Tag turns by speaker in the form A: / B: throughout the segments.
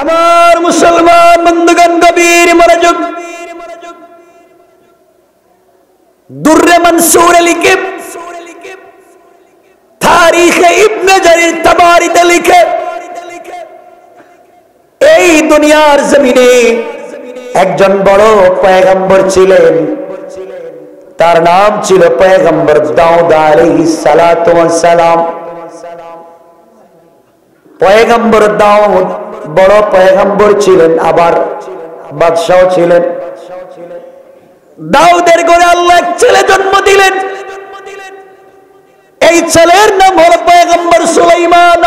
A: আমার মুসলমান বন্ধুগণ, গভীর মনোযোগ। দুর্রে মনসুর লিখে, তারিখে ইবনে জারির তাবারিতে লিখে, এই দুনিয়ার জমিনে একজন বড় পয়গম্বর ছিলেন, তার নাম ছিল পয়গম্বর দাউদ আলাইহিস সালাতু ওয়াস সালাম। পয়গম্বর দাউদ বড় পয়গম্বর ছিলেন, আবার বাদশাহ ছিলেন। দাউদের ঘরে আল্লাহ এক ছেলে জন্ম দিলেন। এই ছেলের নাম হলো পয়গম্বর সুলাইমান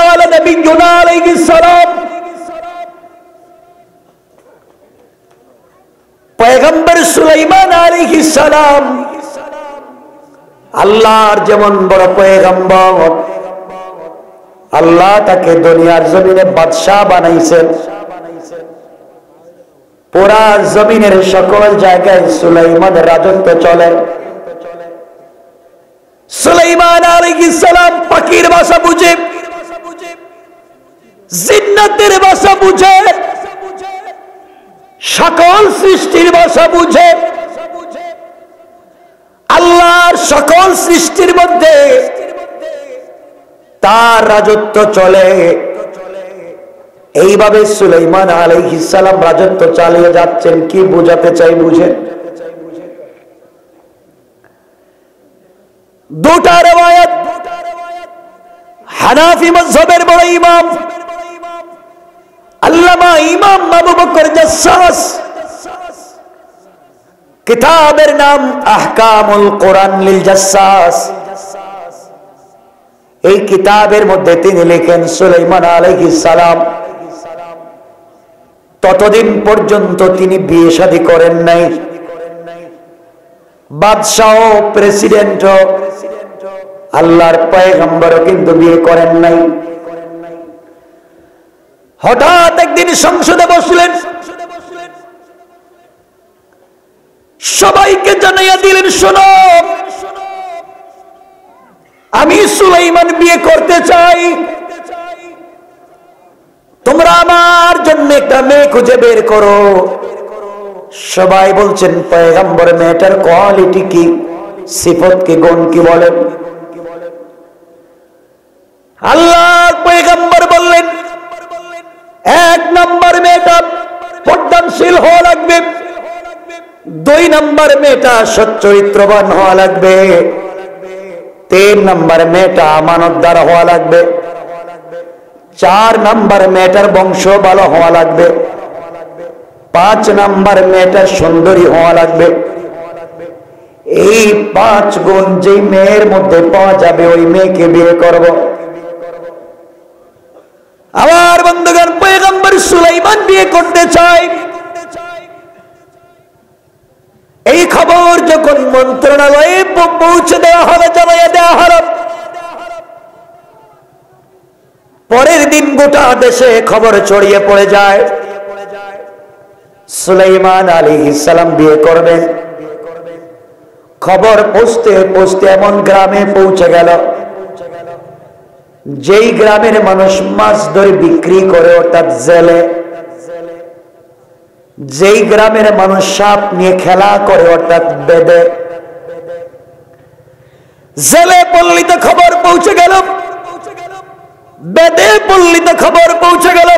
A: আলাইহিস সালাম। পয়গম্বর সুলাইমান আলাইহিস সালাম আল্লাহর যেমন বড় পয়গম্বর, আল্লাহ তাকে দুনিয়ার জমিনে বাদশাহ বানাইছেন। পুরা জমিনের সকল জায়গায় সুলাইমানের রাজত্ব চলে। সুলাইমান আলাইহিস সালাম পাখির ভাষা বুঝে, জিন্নাতের ভাষা বুঝে, সকল সৃষ্টির ভাষা বুঝে। আল্লাহর সকল সৃষ্টির মধ্যে তার রাজত্ব চলে। এইভাবে সুলাইমান আলাইহিস সালাম রাজত্ব চালিয়ে যাচ্ছেন। কি বোঝাতে চাই বুঝেন? দুটা রওয়ায়াত হানাফি মাযহাবের বড় ইমাম আল্লামা ইমাম আবু বকর জাসসাস, কিতাবের নাম আহকামুল কোরআন লিল জাসসাস। এই কিতাবের মধ্যে তিনি লেখেন, সুলাইমান আলাইহিস সালাম ততদিন পর্যন্ত তিনি বিয়ে শাদী করেন নাই। বাদশাহ, প্রেসিডেন্ট, আল্লাহর পয়গম্বরও কিন্তু বিয়ে করেন নাই। হঠাৎ একদিন সংসদে বসলেন, সবাইকে জানাইয়া দিলেন, শোনো, আমি সুলাইমান বিয়ে করতে চাই, তোমরা আমার জন্য একটা মেয়ে খুঁজে বের করো। সবাই বলছেন, পয়গম্বর মেয়েটার কোয়ালিটি কি, সিফত কি, গুণ কি বলেন? আল্লাহর পয়গম্বর বললেন, এক নম্বর মেয়েটা পর্দানশীল হওয়া লাগবে, দুই নম্বর মেয়েটা সচ্চরিত্রবান হওয়া লাগবে, তিন নম্বর মেয়েটা আমানতদার হওয়া লাগবে, চার নম্বর মেয়েটার বংশ ভালো হওয়া লাগবে, পাঁচ নম্বর মেয়েটার সুন্দরী হওয়া লাগবে। এই পাঁচ গুণ যে মেয়ের মধ্যে পাওয়া যাবে, ওই মেয়েকে বিয়ে করব। আমার বন্ধুগণ, পয়গম্বর সুলাইমান বিয়ে করতে চায়। এই খবর যখন মন্ত্রণালয়ে পৌঁছে দেওয়া হবে, জানাইয়া দেওয়া হলো, পরের দিন গোটা দেশে খবর ছড়িয়ে পড়ে যায়, সুলাইমান আলাইহিস সালাম বিয়ে করবেন। খবর পৌঁছতে পৌঁছতে এমন গ্রামে পৌঁছে গেল, যেই গ্রামের মানুষ মাছ ধরে বিক্রি করে, অর্থাৎ জেলে। যেই গ্রামের মানুষ সাপ নিয়ে খেলা করে, অর্থাৎ বেদে। জেলে পল্লীতে খবর পৌঁছে গেল, বেদে পল্লীতে খবর পৌঁছে গেল,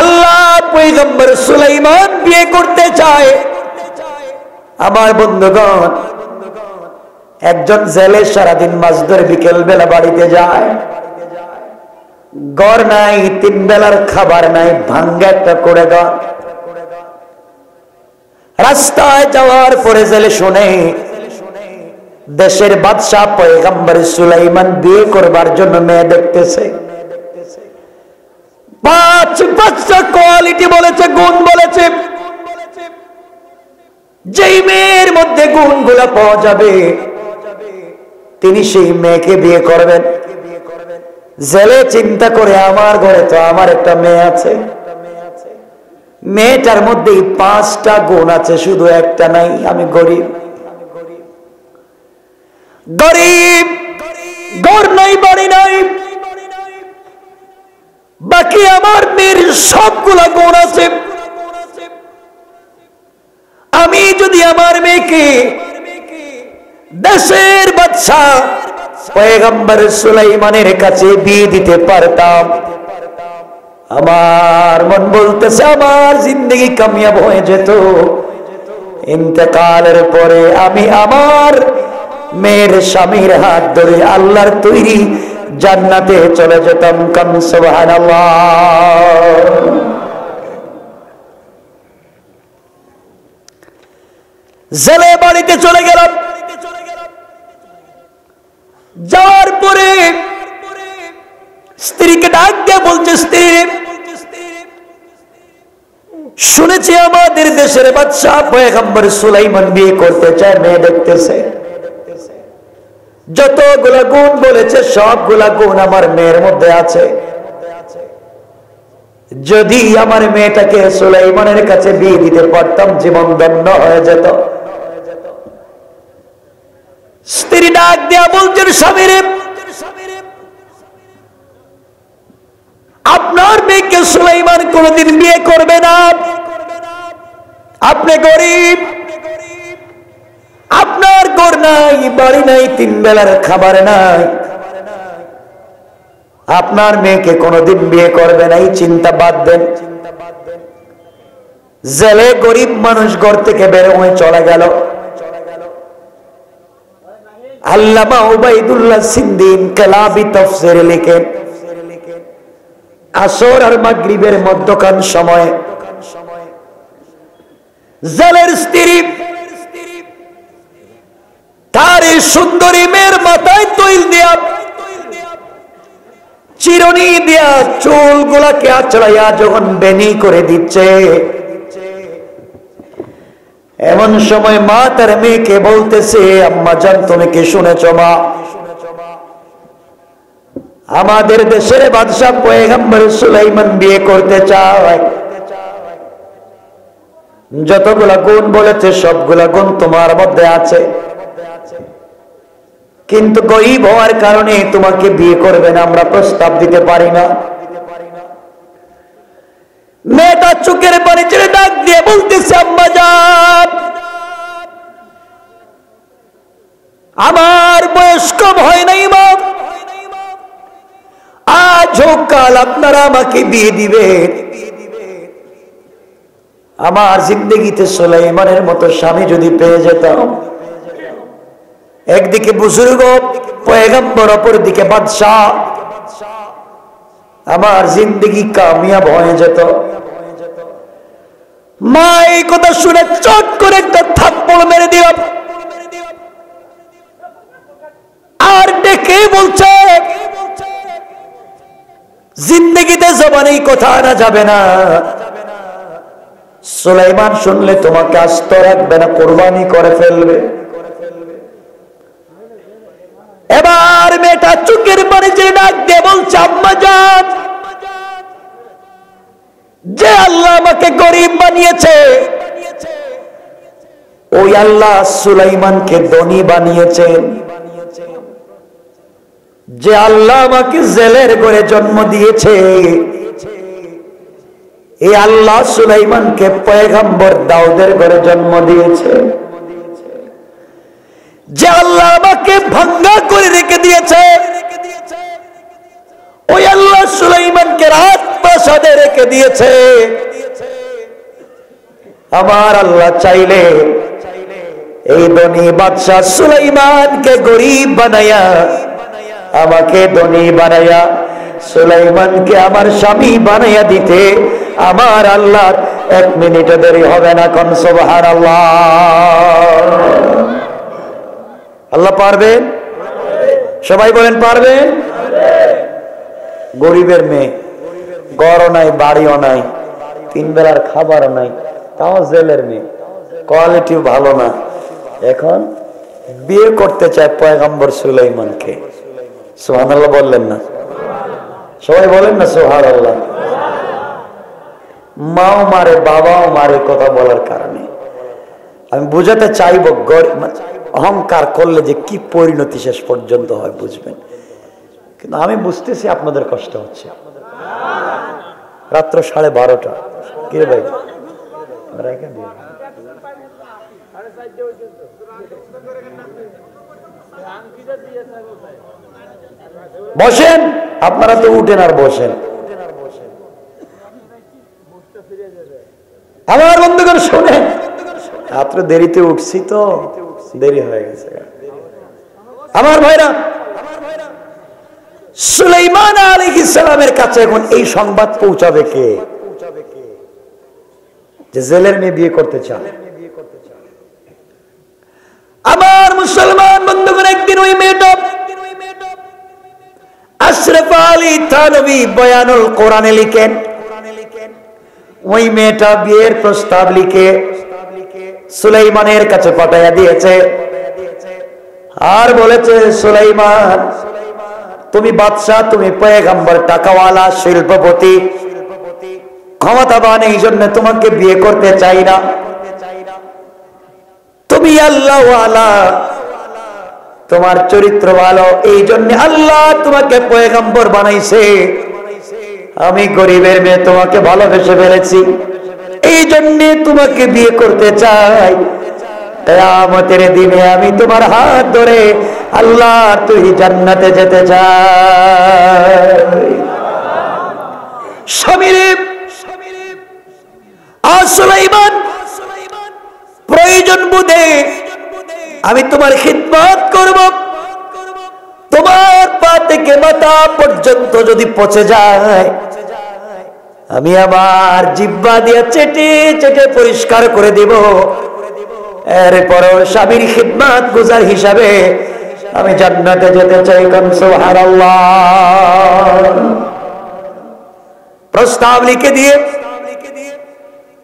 A: আল্লাহ পয়গম্বর সুলাইমান বিয়ে করতে চায়। আমার বন্ধুগণ, একজন জেলে সারাদিন মাছ ধরে বিকেল বেলা বাড়িতে যায়, ঘর নাই, তিন বেলার খাবার নাই, ভাঙ্গা একটা করে ঘর। রাস্তায় যাওয়ার পরে জেলে শুনে দেশের বাদশাহ পয়গম্বর সুলাইমান বিয়ে করবার জন্য মেয়ে দেখতেছে। পাঁচটা কোয়ালিটি বলেছে, গুণ বলেছে। যেই মেয়ের মধ্যে গুণগুলো পাওয়া যাবে, তিনি সেই মেয়েকে বিয়ে করবেন। জেলে চিন্তা করে, আমার ঘরে তো আমার একটা মেয়ে আছে, মেয়েটার মধ্যে পাঁচটা গুণ আছে, শুধু একটা নাই। আমি গরিব, গরিব, ঘর নাই, বাড়ি নাই, বাকি আমার মেয়ের সবগুলা গুণ আছে। আমি যদি আমার মেয়েকে দেশের বাদশা পয়গম্বর সুলাইমানের কাছে বিয়ে দিতে পারতাম, আমার মন বলতেছে আমার জিন্দেগি কামিয়াব হয়ে যেত। ইন্তেকালের পরে আমি আমার মেয়ের স্বামীর হাত ধরে আল্লাহর তৈরি জান্নাতে চলে যেতাম। কাম সুবহানাল্লাহ। জেলে বাড়িতে চলে গেলাম। যাওয়ার পরে স্ত্রীকে ডাক দিয়ে বলছে, স্ত্রী শুনেছি আমাদের দেশের বাদশা পয়গম্বর সুলাইমান বিয়ে করতে চায়, মেয়ে দেখতেছে। যতগুলা গুণ বলেছে সবগুলা গুণ আমার মেয়ের মধ্যে আছে। যদি আমার মেয়েটাকে সুলাইমানের কাছে বিয়ে দিতে পারতাম জীবন ধন্য হয়ে যেত। স্ত্রী ডাক দিয়া বলছেন, স্বামীরে আপনার মেয়েকে সুলাইমান কোনদিন বিয়ে করবে না। আপনি গরিব, আপনার ঘর নাই, বাড়ি নাই, 3 বেলার খাবার নাই, আপনার মেয়েকে কোনদিন বিয়ে করবে না, এই চিন্তা বাদ দেন। জেলে গরিব মানুষ ঘর থেকে বের হয়ে চলে গেল। আল্লামা উবাইদুল্লাহ সিন্দি ইনকিলাবি তাফসীরে লিখেন, আসর আর মাগরিবের মধ্যখান সময়ে জেলের স্ত্রী তার এই সুন্দরী মেয়ের মাথায় তৈল দিয়া, চিরুনি দিয়া চুলগুলাকে আঁচড়াইয়া যখন বেনি করে দিচ্ছে, এমন সময় মা তার মেয়েকে বলতেছে, আম্মা জান তুমি কি শুনেছ মা, আমাদের দেশের বাদশা পয়গম্বর সুলাইমান বিয়ে করতে চায়। যতগুলা গুণ বলেছে সবগুলা গুণ তোমার মধ্যে আছে, কিন্তু গরিব হওয়ার কারণে তোমাকে বিয়ে করবে না, আমরা প্রস্তাব দিতে পারি না। মেয়েটা চোখের পানি ছেড়ে ডাক দিয়ে বলতেছে, আম্মা জান আমার বয়স কম হয় নাই মা, আজ হোক কাল আপনারা আমাকে বিয়ে দিবেন। আমার জিন্দেগিতে সুলাইমানের মতো স্বামী যদি পেয়ে যেতাম, একদিকে বুজুর্গ পয়গম্বর, অপর দিকে বাদশাহ, আমার জিন্দেগি কামিয়াব হয়ে যেত। মা এই কথা শুনে চট করে একটা থাপ্পড় মেরে দিল আর ডেকে বলছে, জিন্দেগিতে জবানে কথা আনা যাবে না, সুলাইমান শুনলে তোমাকে আস্ত রাখবে না, কোরবানি করে ফেলবে। এবার মেয়েটা চোখের পানি ছেড়ে ডাক দিয়ে বলছে, আম্মা জান যে আল্লাহ আমাকে গরিব বানিয়েছে, ওই আল্লাহ সুলাইমানকে ধনী বানিয়েছেন। যে আল্লাহ আমাকে জেলের ঘরে জন্ম দিয়েছে, এই আল্লাহ সুলাইমানকে পয়গম্বর দাউদের ঘরে জন্ম দিয়েছে। যে আল্লাহ আমাকে ভাঙ্গা করে রেখে দিয়েছে, ওই আল্লাহ সুলাইমানকে রাজপ্রাসাদে রেখে দিয়েছে। আমার আল্লাহ চাইলে এই ধনী বাদশাহ সুলাইমানকে গরিব বানায়া, আমাকে ধনী বানায়া সুলাইমানকে আমার স্বামী বানাইয়া দিতে আমার আল্লাহর 1 মিনিটও দেরি হবে না। কোন সুবহানাল্লাহ। আল্লাহ পারবেন? সবাই বলেন পারবেন। গরিবের মেয়ে, ঘরও নাই, বাড়িও নাই, 3 বেলার খাবারও নাই, তাও জেলের মেয়ে, কোয়ালিটি ভালো না, এখন বিয়ে করতে চায় পয়গম্বর সুলাইমানকে। সুবহানাল্লাহ বললেন না? সবাই বলেন না সুবহানাল্লাহ। মাও মারে, বাবাও মারে কথা বলার কারণে। আমি বুঝাতে চাইব, অহংকার করলে যে কি পরিণতি শেষ পর্যন্ত হয় বুঝবেন, কিন্তু আমি বুঝতেছি আপনাদের কষ্ট হচ্ছে। রাত্র 12:30। কি রে ভাই, বসেন, আপনারা তো উঠেন আর বসেন। আমার বন্ধুগণ শোনেন, রাত্র দেরিতে উঠছি তো দেরি হয়ে গেছে। আমার ভাইরা, সুলাইমান আলাইহিস সালামের কাছে এখন এই সংবাদ পৌঁছাবে কে যে জেলের মেয়ে বিয়ে করতে চান? আমার মুসলমান বন্ধুগণ, একদিন ওই মেয়েটা আশরাফ আলী থানভী বয়ানুল কোরআনে লিখেন, ওই মেয়েটা বিয়ের প্রস্তাব লিখে সুলাইমানের কাছে পাঠাইয়া দিয়েছে আর বলেছে, সুলাইমান তুমি বাদশাহ, তুমি পয়গম্বর, টাকাওয়ালা, শিল্পপতি, ক্ষমতাবান, এই জন্য তোমাকে বিয়ে করতে চাই না। তুমি আল্লাহওয়ালা, তোমার চরিত্র ভালো, এই জন্য আল্লাহ তোমাকে পয়গম্বর বানাইছে। আমি গরিবের মেয়ে, তোমাকে ভালোবেসে ফেলেছি, এই জন্য তোমাকে বিয়ে করতে চাই। কিয়ামতের দিনে আমি তোমার হাত ধরে আল্লাহ তুই জান্নাতে যেতে চাই। স্বামীরে সুলাইমান, প্রয়োজন বুঝে আমি তোমার খিদমত করব, তোমার পা থেকে মাথা পর্যন্ত যদি পচে যায় আমি আমার জিহ্বা দিয়ে চেটে চেটে পরিষ্কার করে দিব। এরপর স্বামীর খিদমত গুজার হিসাবে আমি জান্নাতে যেতে চাই। সুবহানাল্লাহ। প্রস্তাব লিখে দিয়ে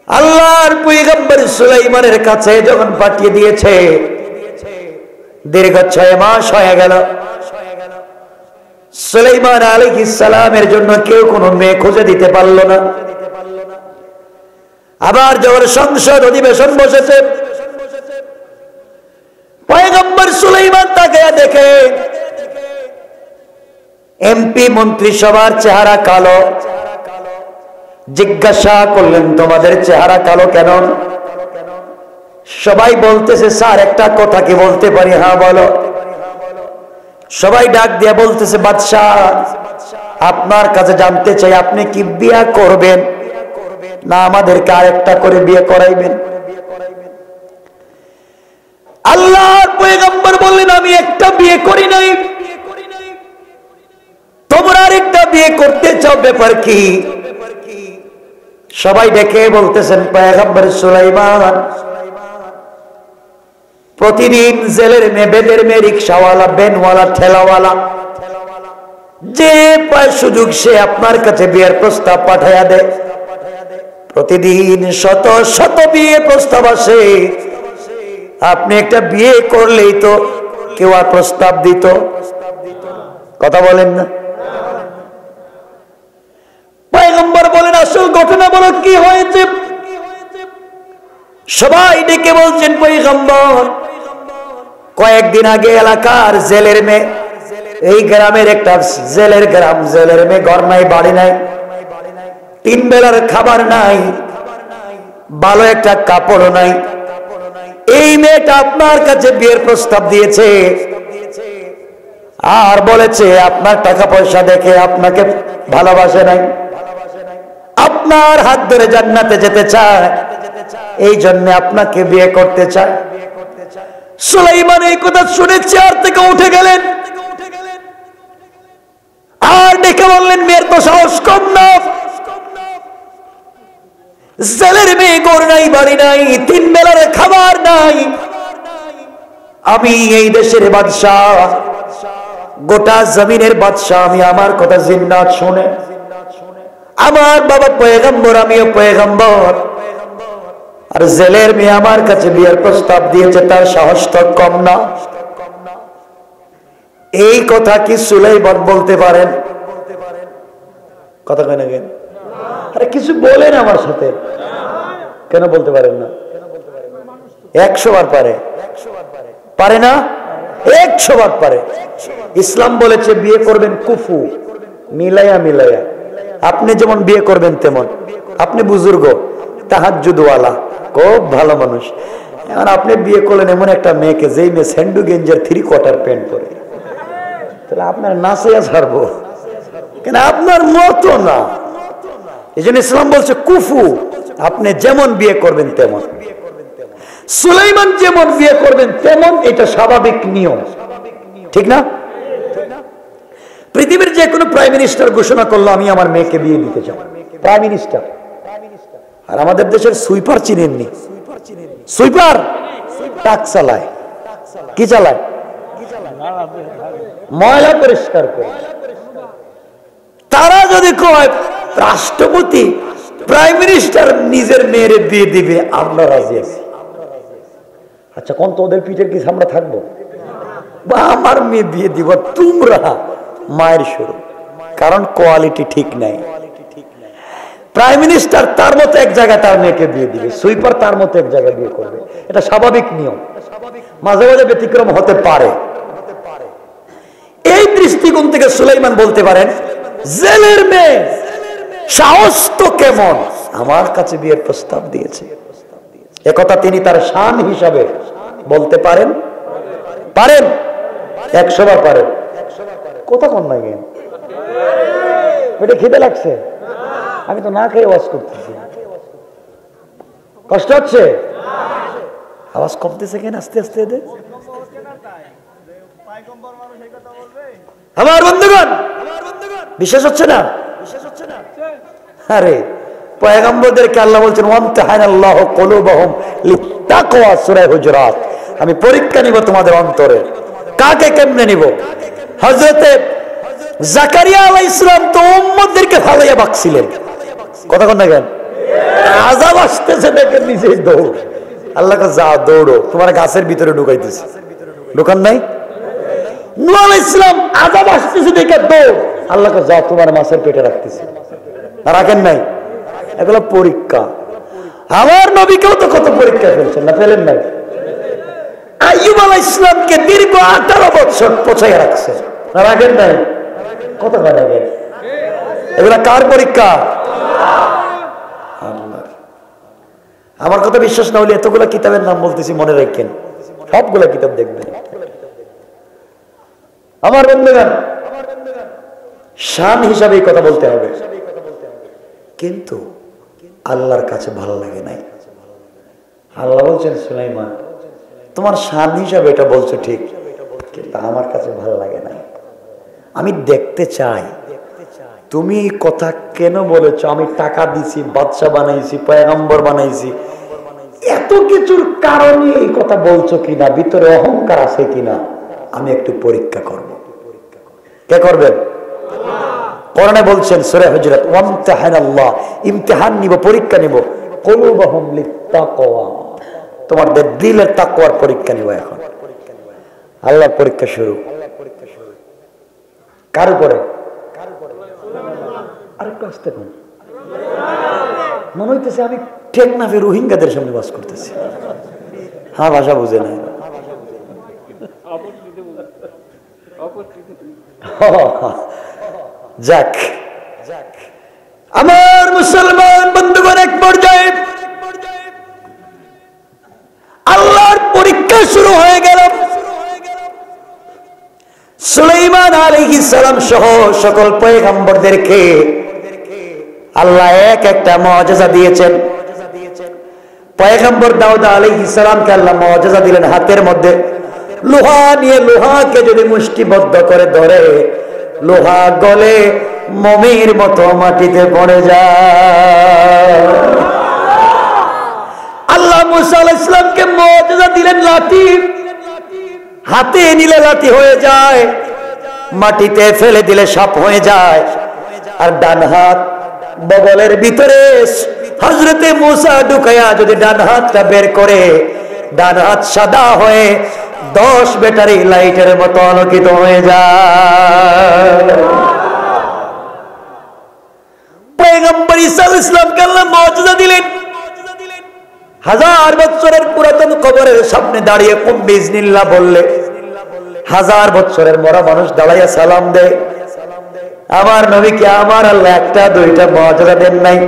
A: আল্লাহর পয়গম্বর সুলাইমানের কাছে যখন পাঠিয়ে দিয়েছে, দীর্ঘ 6 মাস হয়ে গেল। সুলাইমান আলাইহিস সালামের জন্য কেউ কোনো মেয়ে খুঁজে দিতে পারল না। আবার যখন সংসদ অধিবেশন বসেছে, পয়গম্বর সুলাইমান তাকে দেখে এমপি মন্ত্রিসভার চেহারা কালো। জিজ্ঞাসা করলেন, তোমাদের চেহারা কালো কেন? সবাই বলতেছে, স্যার একটা কথা কি বলতে পারি? হ্যাঁ বলো। সবাই ডাক দিয়ে বলতেছে, বাদশাহ আপনার কাছে জানতে চাই, আপনি কি বিয়ে করবেন না আমাদেরকে আরেকটা করে বিয়ে করাইবেন? আল্লাহর পয়গম্বর বললেন, আমি একটা বিয়ে করি নাই, তোমরা আরেকটা বিয়ে করতে চাও, ব্যাপার কি? সবাই ডেকে বলতেছেন, পয়গম্বর সুলাইমান প্রতিদিন জেলের মেয়ে, বেদের মেয়ে, রিক্সাওয়ালা, ভ্যানওয়ালা, ঠেলাওয়ালা, যে পায় সুযোগ সে আপনার কাছে বিয়ের প্রস্তাব পাঠাইয়া দেয়। প্রতিদিন শত শত বিয়ে প্রস্তাব আসে, আপনি একটা বিয়ে করলেই তো কেউ আর প্রস্তাব দিত? কথা বলেন না। পয়গম্বর বলেন, আসল ঘটনা বলো কি হয়েছে? সবাই ডেকে বলছেন, পয়গম্বর কয়েকদিন আগে এলাকার জেলের মেয়ে, এই গ্রামের একটা জেলের গ্রাম, জেলের মেয়ে, ঘর নাই, বাড়ি নাই, 3 বেলার খাবার নাই, ভালো একটা কাপড় নাই। এই মেয়েটা আপনার কাছে বিয়ের প্রস্তাব দিয়েছে আর বলেছে আপনার টাকা পয়সা দেখে আপনাকে ভালোবাসে নাই, আপনার হাত ধরে জান্নাতে যেতে চায়, এই জন্য আপনাকে বিয়ে করতে চায়। সুলাইমান এই কথা শুনে চেয়ার থেকে উঠে গেলেন আর ডেকে বললেন, মেয়ের তো সাহস কম না, জেলের মেয়ে, ঘর নাই, বাড়ি নাই, 3 বেলার খাবার নাই, আমি এই দেশের বাদশাহ, গোটা জমিনের বাদশাহ, আমি আমার কথা জিন্নাত শুনে, আমার বাবা পয়গম্বর, আমিও পয়গম্বর, আর জেলের মেয়ে আমার কাছে বিয়ের প্রস্তাব দিয়েছে, তার সাহস তো কম না। এই কথা কি সুলাইমান বলতে পারেন? কথা কেন কেন? আরে কিছু বলেন আমার সাথে, কেন বলতে পারেন না? 100 বার পারে, পারে না? 100 বার পারে। ইসলাম বলেছে বিয়ে করবেন কুফু, মিলাইয়া মিলাইয়া, আপনি যেমন বিয়ে করবেন তেমন। আপনি বুজুর্গ, তাহাজ্জুদওয়ালা, খুব ভালো মানুষ। এখন আপনি বিয়ে করলেন এমন একটা মেয়েকে, যেই মেয়ে স্যান্ডু গেঞ্জের 3/4 প্যান্ট পরে, তাহলে আপনার নাচাইয়া ছাড়বো কেন? আপনার মতো না। এই জন্য ইসলাম বলছে কুফু, আপনি যেমন বিয়ে করবেন তেমন। সুলাইমান যেমন বিয়ে করবেন তেমন, এটা স্বাভাবিক নিয়ম, ঠিক না? পৃথিবীর যে কোনো প্রাইম মিনিস্টার ঘোষণা করলো আমি আমার মেয়েকে বিয়ে দিতে চাই, প্রাইম মিনিস্টার। আর আমাদের দেশের সুইপার চিনেননি? সুইপার ট্রাক চালায়, কি চালায়? ময়লা পরিষ্কার করে। তারা যদি কয় রাষ্ট্রপতি, প্রাইম মিনিস্টার নিজের মেয়েরে বিয়ে দিবে, আমরা রাজি আছি। আচ্ছা কোন তো ওদের পিঠের কি আমরা থাকবো? বা আমার মেয়ে বিয়ে দিব, তোমরা মায়ের শুরু, কারণ কোয়ালিটি ঠিক নাই। প্রাইম মিনিস্টার তার মতো এক জায়গায় তার মেয়েকে বিয়ে দিবে, সুইপার তার মতো এক জায়গায় বিয়ে করবে, এটা স্বাভাবিক নিয়ম। মাঝে মাঝে ব্যতিক্রম হতে পারে। এই দৃষ্টিকোণ থেকে সুলাইমান বলতে পারেন, জেলের মেয়ে সাহস তো কেমন, আমার কাছে বিয়ের প্রস্তাব দিয়েছে। একথা তিনি তার শান হিসাবে বলতে পারেন, পারেন 100 বার পারেন। কথা কন নাই কেন? পেটে খিদে লাগছে, আমি তো না খেয়ে ওয়াজ করতেছি। কষ্ট হচ্ছে? আওয়াজ কমতেছে কেন আস্তে আস্তে? এদের আমার বন্ধুগণ বিশ্বাস হচ্ছে না? আরে পয়গম্বরদেরকে আল্লাহ বলছেন ওয়ামতাহানাল্লাহু কুলুবাহুম লিত্তাকওয়া, সূরা হুজুরাত। আমি পরীক্ষা নিব তোমাদের অন্তরে। কাকে কেমনে নিব? হযরতে জাকারিয়া আলাইহিস সালাম তো উম্মতদেরকে ফালাইয়া বাকছিলেন। কথা কোন না কেন? আযাব আসতেছে দেখে নিজে দৌড়। আল্লাহকে যা দৌড়ো, তোমার গাছের ভিতরে ঢুকাইতেছে। ঢুকান নাই? নূহ আলাইহিস সালাম আযাব আসতেছে দেখে দৌড়। আল্লাহকে যা তোমার মাছের পেটে রাখতেছে। রাখেন নাই? এগুলো পরীক্ষা। আমার নবীকেও তো কত পরীক্ষা ফেলছেন না, ফেলেন নাই? আইয়ুব আলাইহিস সালামকে দীর্ঘ 18 বছর পচাইয়া রাখছে, রাখেন নাই? কত রাখেন? এগুলা কার পরীক্ষা? আল্লাহ। আমার কথা বিশ্বাস না হলে এতগুলা কিতাবের নাম বলতেছি, মনে রাখেন, সবগুলা কিতাব দেখবেন। আমার বন্ধুগণ, শান হিসাবে এই কথা বলতে হবে, কিন্তু আল্লাহর কাছে ভালো লাগে নাই। আল্লাহ বলছেন সুলাইমান তোমার শান হিসাবে এটা বলছো ঠিক, কিন্তু আমার কাছে ভালো লাগে নাই। আমি দেখতে চাই তুমি এই কথা কেন বলেছো। আমি টাকা দিছি, বাদশা বানাইছি, পয়গম্বর বানাইছি, এত কিছুর কারণে এই কথা বলছো কিনা, ভিতরে অহংকার আছে কিনা, আমি একটু পরীক্ষা করব। কে করবেন? কোরআনে বলছেন সূরা হুজুরাত, ওয়ামতাহানাল্লাহ, ইমতিহান নিব, পরীক্ষা নিব, কুলুবাহুম লিত্তাকওয়া, তোমাদের দিলের তাকওয়ার পরীক্ষা নিব। এখন আল্লাহর পরীক্ষা শুরু। কার উপরে? আরেকটু আসতে কোন মনে হইতেছে আমি টেকনাফে রোহিঙ্গাদের সামনে বাস করতেছি। হ্যাঁ, ভাষা বুঝে না। যাক, আমার মুসলমান বন্ধুগণ, এক পর্যায়ে আল্লাহর পরীক্ষা শুরু হয়ে গেল। সুলাইমান আলাইহিস সালাম সহ সকল পয়গম্বরদেরকে আল্লাহ এক একটা মুআজিজা দিয়েছেন। পয়গম্বর দাউদ আলাইহিস সালামকে আল্লাহ মুআজিজা দিলেন, হাতের মধ্যে লোহা নিয়ে লোহাকে যদি মুষ্টিবদ্ধ করে ধরে, লোহা গলে মমির মতো মাটিতে পড়ে যায়। আল্লাহ মুসা আলাইহিস সালামকে মুআজিজা দিলেন লাঠি, হাতে নিলে লাঠি হয়ে যায়, মাটিতে ফেলে দিলে সাপ হয়ে যায়। আর ডান হাত বগলের ভিতরে হযরতে মুসা ঢুকায়া যদি ডান হাতটা বের করে, ডান হাত সাদা হয়ে 10 ব্যাটারি লাইটের মতো আলোকিত হয়ে যায়। পয়গম্বর ঈসা আলাইহিস সালামকে আল্লাহ মুআজিজা দিলেন, 1000 বছরের পুরাতন কবরের সামনে দাঁড়িয়ে কুম বিজনিল্লাহ বললে 1000 বছরের মরা মানুষ দাঁড়াইয়া সালাম দেয়। আমার নবীকে আমার আল্লাহ একটা দুইটা মর্যাদা দেন নাই?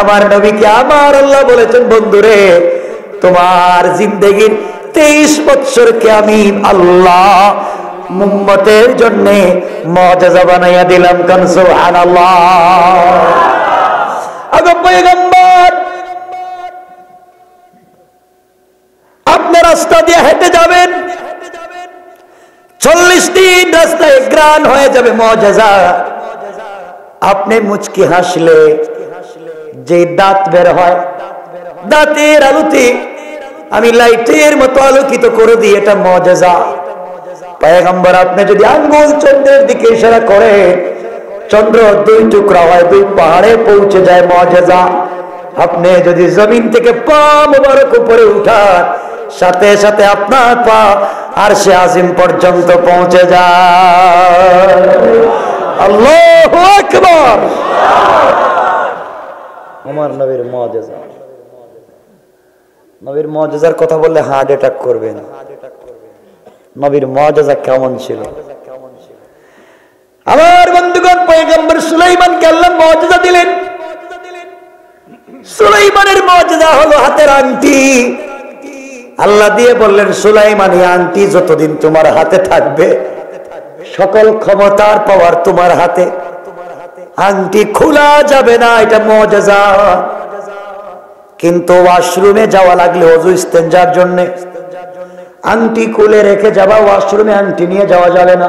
A: আমার নবীকে আমার আল্লাহ বলেছেন, বন্ধুরে তোমার জিন্দেগির 23 বছরকে আমি আল্লাহ উম্মতের জন্য মর্যাদা বানাইয়া দিলাম। কান সুবহানাল্লাহ। আগে পয়গম্বর আপনি রাস্তা দিয়ে হেঁটে যাবেন, 40 দিন রাস্তায় গ্রান হয়ে যাবে মর্যাদা। আপনি মুচকি হাসলে যে দাঁত বের হয়, দাঁতের আলোতে আমি লাইটের মতো আলোকিত করে দিই, এটা মর্যাদা। পয়গম্বর আপনি যদি আঙ্গুল চন্দ্রের দিকে ইশারা করে চন্দ্র 2 টুকরা হয়, 2 পাহাড়ে পৌঁছে যায়, মর্যাদা। আপনি যদি জমিন থেকে পা মোবারক উপরে উঠান, সাথে সাথে আপনার পা আরশে আজিম পর্যন্ত পৌঁছে যায়। আল্লাহু আকবার। আমার নবীর মুআজিজা, নবীর মুআজিজার কথা বললে হার্ট অ্যাটাক করবেন। নবীর মুআজিজা কেমন ছিল? আমার বন্ধুগণ, পয়গম্বর সুলাইমানকে আল্লাহ মুআজিজা দিলেন। সুলাইমানের মুআজিজা হলো হাতের আংটি। আল্লাহ দিয়ে বললেন, সুলাইমান এই আংটি যতদিন তোমার হাতে থাকবে সকল ক্ষমতার পাওয়ার তোমার হাতে, আংটি খোলা যাবে না, এটা মুআজিজা। কিন্তু ওয়াশরুমে যাওয়া লাগলে ওযু ইস্তেনজার জন্য আংটি খুলে রেখে যাবা, ওয়াশরুমে আংটি নিয়ে যাওয়া যাবে না।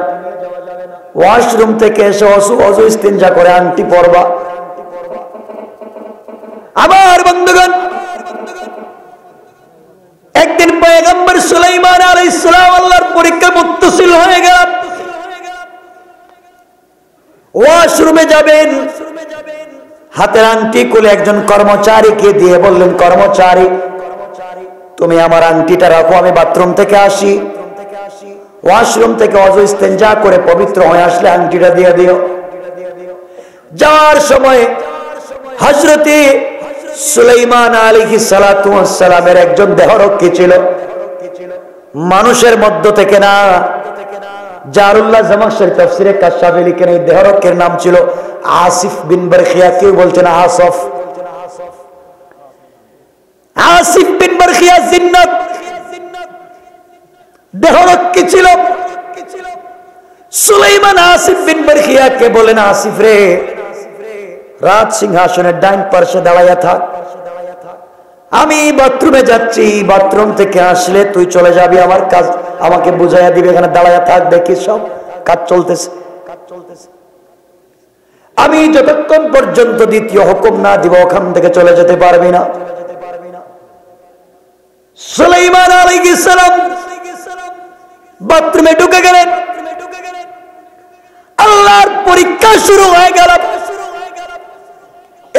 A: ওয়াশরুম থেকে এসে ওযু ইস্তেনজা করে আংটি পরবা। আমার বন্ধুগণ, একদিন পয়গম্বর সুলাইমান আলাইহিস সালাম আল্লাহর পরীক্ষা মুত্তাসিল হয়ে গেল। ওয়াশরুমে যাবেন, হাতের আংটি খুলে একজন কর্মচারীকে দিয়ে বললেন, কর্মচারী তুমি আমার আংটিটা রাখো, আমি বাথরুম থেকে আসি। ওয়াশরুম থেকে ওযু ইস্তেনজা করে পবিত্র হয়ে আসলে আংটিটা দিয়ে দিও। যাওয়ার সময় হযরতে সুলাইমান আলাইহিস সালাতু ওয়াস সালামের একজন দেহরক্ষী ছিল, মানুষের মধ্য থেকে না। জারুল্লাহ জামাশরি তাফসীরে কাশাফে লিখেন এই দেহরক্ষীর নাম ছিল আসিফ বিন বারখিয়া। কেউ বলছেন আসফ। আসিফ বিন বারখিয়া জিন্নাত দেহরক্ষী ছিল। সুলাইমান আসিফ বিন বারখিয়াকে বলেন, আসিফ রে, রাজ সিংহাসনের ডাইন পার্শ্বে দাঁড়াইয়া থাক, আমি বাথরুমে যাচ্ছি, বাথরুম থেকে আসলে তুই চলে যাবি, আমার কাজ আমাকে বুঝাইয়া দিবে, এখানে দাঁড়াইয়া থাক, দেখি সব কাজ চলতেছে। আমি যতক্ষণ পর্যন্ত দ্বিতীয় হুকুম না দিব ওখান থেকে চলে যেতে পারবি না। সুলাইমান আলাইহিস সালাম বাথরুমে ঢুকে গেলেন। আল্লাহর পরীক্ষা শুরু হয়ে গেল।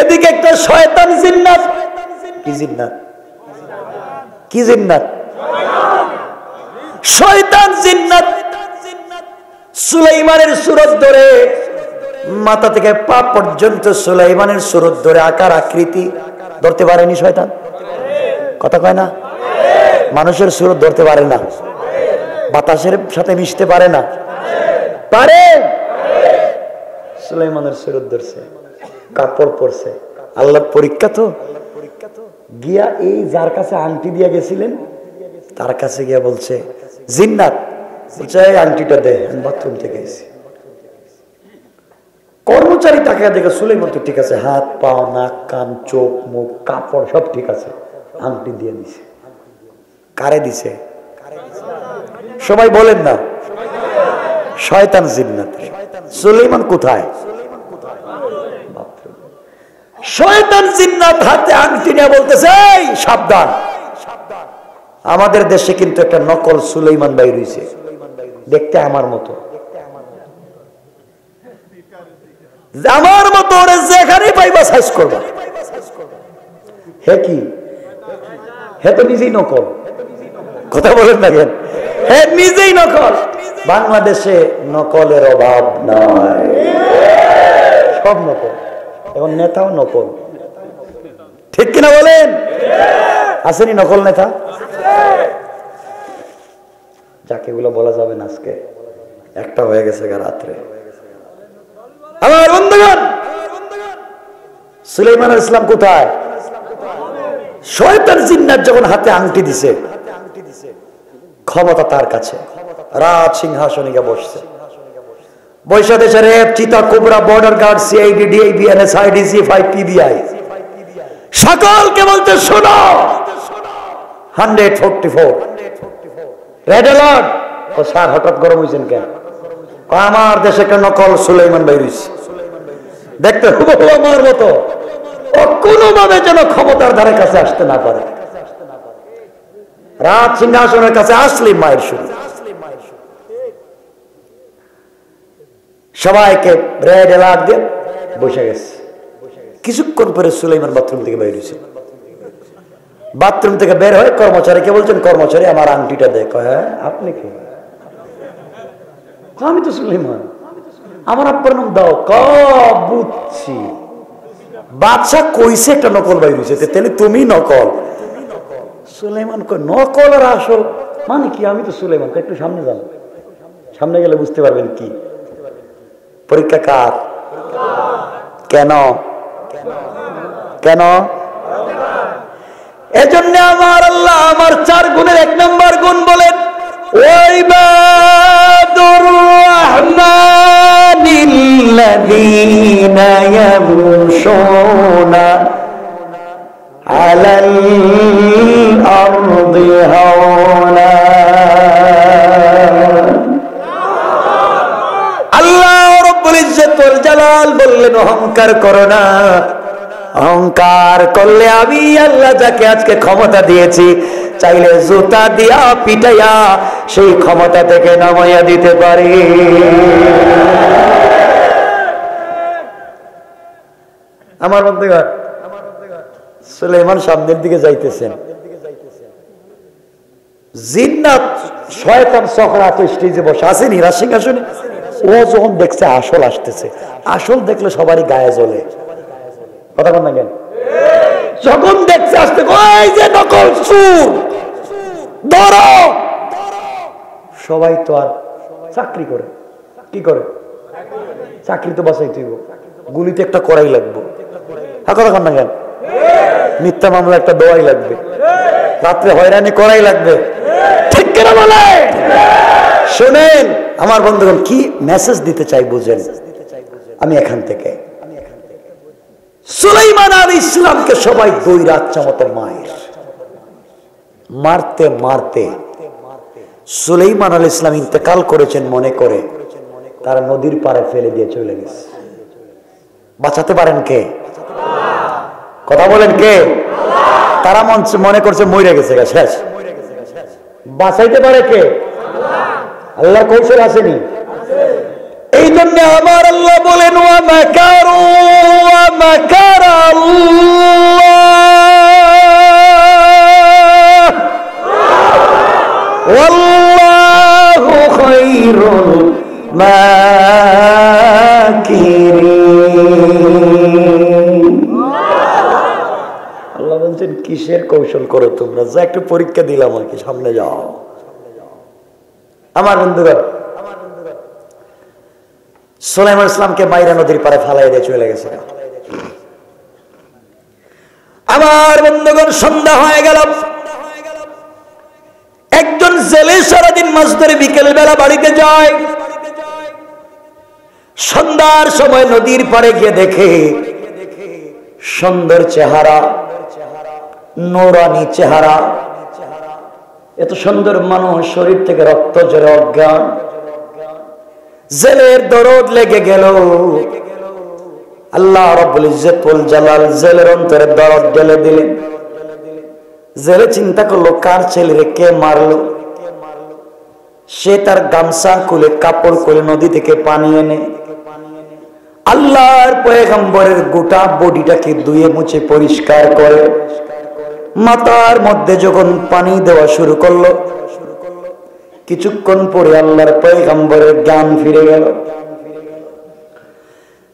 A: এদিকে একটা শয়তান জিন্নাত, কি জিন্নাত? কি জিন্নাত? শয়তান জিন্নাত সুলাইমানের সুরত ধরে মাথা থেকে পা পর্যন্ত সুলাইমানের সুরত ধরে আকার আকৃতি ধরতে পারেনি শয়তান। কথা কয় না? মানুষের সুরত ধরতে পারে না, বাতাসের সাথে মিশতে পারে না, পারে? সুলাইমানের সুরত ধরছে, কাপড় পরছে। আল্লাহর পরীক্ষা তো। গিয়া এই যার কাছে আংটি দিয়ে গেছিলেন তার কাছে গিয়া বলছে, জিন্নাত বলছে আংটিটা দে, আমি বাথরুম থেকে এসেছি। কর্মচারী তাকে দেখে, সুলাইমান তো ঠিক আছে, হাত পা নাক কান চোখ মুখ কাপড় সব ঠিক আছে, আংটি দিয়ে দিছে। কারে দিছে? সবাই বলেন না। শয়তান জিন্নাত। সুলাইমান কোথায়? শয়তান জিন্নাত হাতে আংটি নিয়ে বলতেছে, এই সাবধান, আমাদের দেশে কিন্তু একটা নকল সুলাইমান ভাই রয়েছে, দেখতে আমার মতো, আমার মতো ওরে যেখানে পাইবা সাইজ করবা। হে কি? হে তো নিজেই নকল। কথা বলেন না কেন? হে নিজেই নকল। বাংলাদেশে নকলের অভাব নাই, সব নকল। এখন নেতাও নকল, ঠিক কিনা বলেন? আসেনি নকল নেতা? যাকে এগুলো বলা যাবে না, আজকে একটা হয়ে গেছে রাত্রে। আমার বন্ধুগণ, সুলাইমান আলাইহিস সালাম কোথায়? শয়তান জিন্নাত যখন হাতে আংটি দিছে, ক্ষমতা তার কাছে, রাজ সিংহাসনে গিয়ে বসছে। বৈশা দেশের RAB, Cheetah, Cobra, border guard, CID, DIB, NSI, ডিসি5, পিবিআই সকলকে বলতে শোনো, 144 রেড অ্যালার্ট। ও স্যার হঠাৎ গরম হয়েছেন কেন? আমার দেশে একটা নকল সুলাইমান ভাই রয়েছে, দেখতে হুবহু আমার মতো, ও কোনোভাবে যেন ক্ষমতার ধারে কাছে আসতে না পারে। রাজ সিংহাসনের কাছে আসলে মায়ের শুরু। সবাইকে রেড অ্যালার্ট দিয়ে বসে গেছে। কিছুক্ষণ পরে সুলাইমান বাথরুম থেকে বের হয়েছে। বাথরুম থেকে বের হয়ে কর্মচারীকে বলছেন, কর্মচারী আমার আংটিটা দেখ। হ্যাঁ, আপনি কি? আমি তো সুলাইমান, আমার আপনার নাম দাও। বুঝছি, বাদশা কইছে একটা নকল বাইর হয়েছে, তাহলে তুমি নকল। সুলাইমান কই, নকল আর আসল মানে কি? আমি তো সুলাইমান। একটু সামনে যান, সামনে গেলে বুঝতে পারবেন কি পরীক্ষা কার, কেন কেন। এজন্য আমার আল্লাহ আমার 4 গুণের 1 নম্বর গুণ বলেন, ওয়াইবাদুর রাহমানিল্লাযীনা ইয়ামশুনা আলাল আরদি হাওনা। আল্লাহ রাব্বুল ইজ্জত ওয়াল জালাল বললেন, অহংকার করো না। অহংকার করলে আমি আল্লাহ যাকে আজকে ক্ষমতা দিয়েছি, চাইলে জুতা দিয়া পিটাইয়া সেই ক্ষমতা থেকে নামাইয়া দিতে পারি। আমার বন্ধুগণ, সুলাইমান সামনের দিকে যাইতেছেন, জিন্নাত শয়তান সখরাত স্টেজে বসে আছেন হীরা সিংহাসনে। ও যখন দেখছে আসল আসতেছে, আসল দেখলে সবারই গায়ে জ্বলে। কথা বল না কেন? যখন দেখছে আসতে, ওই যে নকল চোর ধরো। সবাই তো আর চাকরি করে, কি করে? চাকরি তো বাঁচাইতে হইব, গুলিতে একটা করাই লাগবে। কথা বল না কেন? মিথ্যা মামলা একটা দেওয়াই লাগবে, রাত্রে হয়রানি করাই লাগবে, ঠিক কেন বলে? শোনেন আমার বন্ধুগণ, কি মেসেজ দিতে চাই বুঝেন। আমি এখান থেকে সুলাইমান আলাইহিস সালামকে সবাই 2 রাত চামতে মায়ের মারতে মারতে সুলাইমান আলাইহিস সালাম ইন্তেকাল করেছেন মনে করে তারা নদীর পাড়ে ফেলে দিয়ে চলে গেছে। বাঁচাতে পারেন কে? কথা বলেন কে? তারা মনে করছে মরে গেছে, শেষ। বাঁচাইতে পারে কে? আল্লাহর কৌশল আসেনি। এই জন্য আমার আল্লাহ বলেন, ওয়া মাকারু ওয়া মাকারা আল্লাহ ওয়াল্লাহু খায়রুল মাকিরিন। আল্লাহ বলছেন, কিসের কৌশল করো তোমরা? যা একটু পরীক্ষা দিলাম আর কি, সামনে যাও। আমার বন্ধুগণ, সুলাইমান ইসলামকে মাইরা নদীর পাড়ে ফালাই দিয়ে চলে গেছে। আমার বন্ধুগণ, সন্ধ্যা হয়ে গেল। একজন জেলে সারাদিন মাছ ধরে বিকেল বেলা বাড়িতে যায়। সন্ধ্যার সময় নদীর পাড়ে গিয়ে দেখে সুন্দর চেহারা, নোরানি চেহারা, এত সুন্দর মানুষ, শরীর থেকে রক্ত ঝরে অজ্ঞান। জেলের দরদ লেগে গেল। আল্লাহ রাব্বুল ইজ্জত ওয়াল জালাল জেলের অন্তরে দরদ ঢেলে দিলেন। জেলে চিন্তা করলো, কার ছেলেরে কে মারলো? সে তার গামছা খুলে, কাপড় খুলে নদী থেকে পানি এনে আল্লাহর পয়গম্বরের গোটা বডিটাকে ধুয়ে মুছে পরিষ্কার করে মাথার মধ্যে যখন পানি দেওয়া শুরু করলো, কিছুক্ষণ পরে আল্লাহর পয়গম্বরের জ্ঞান ফিরে গেল।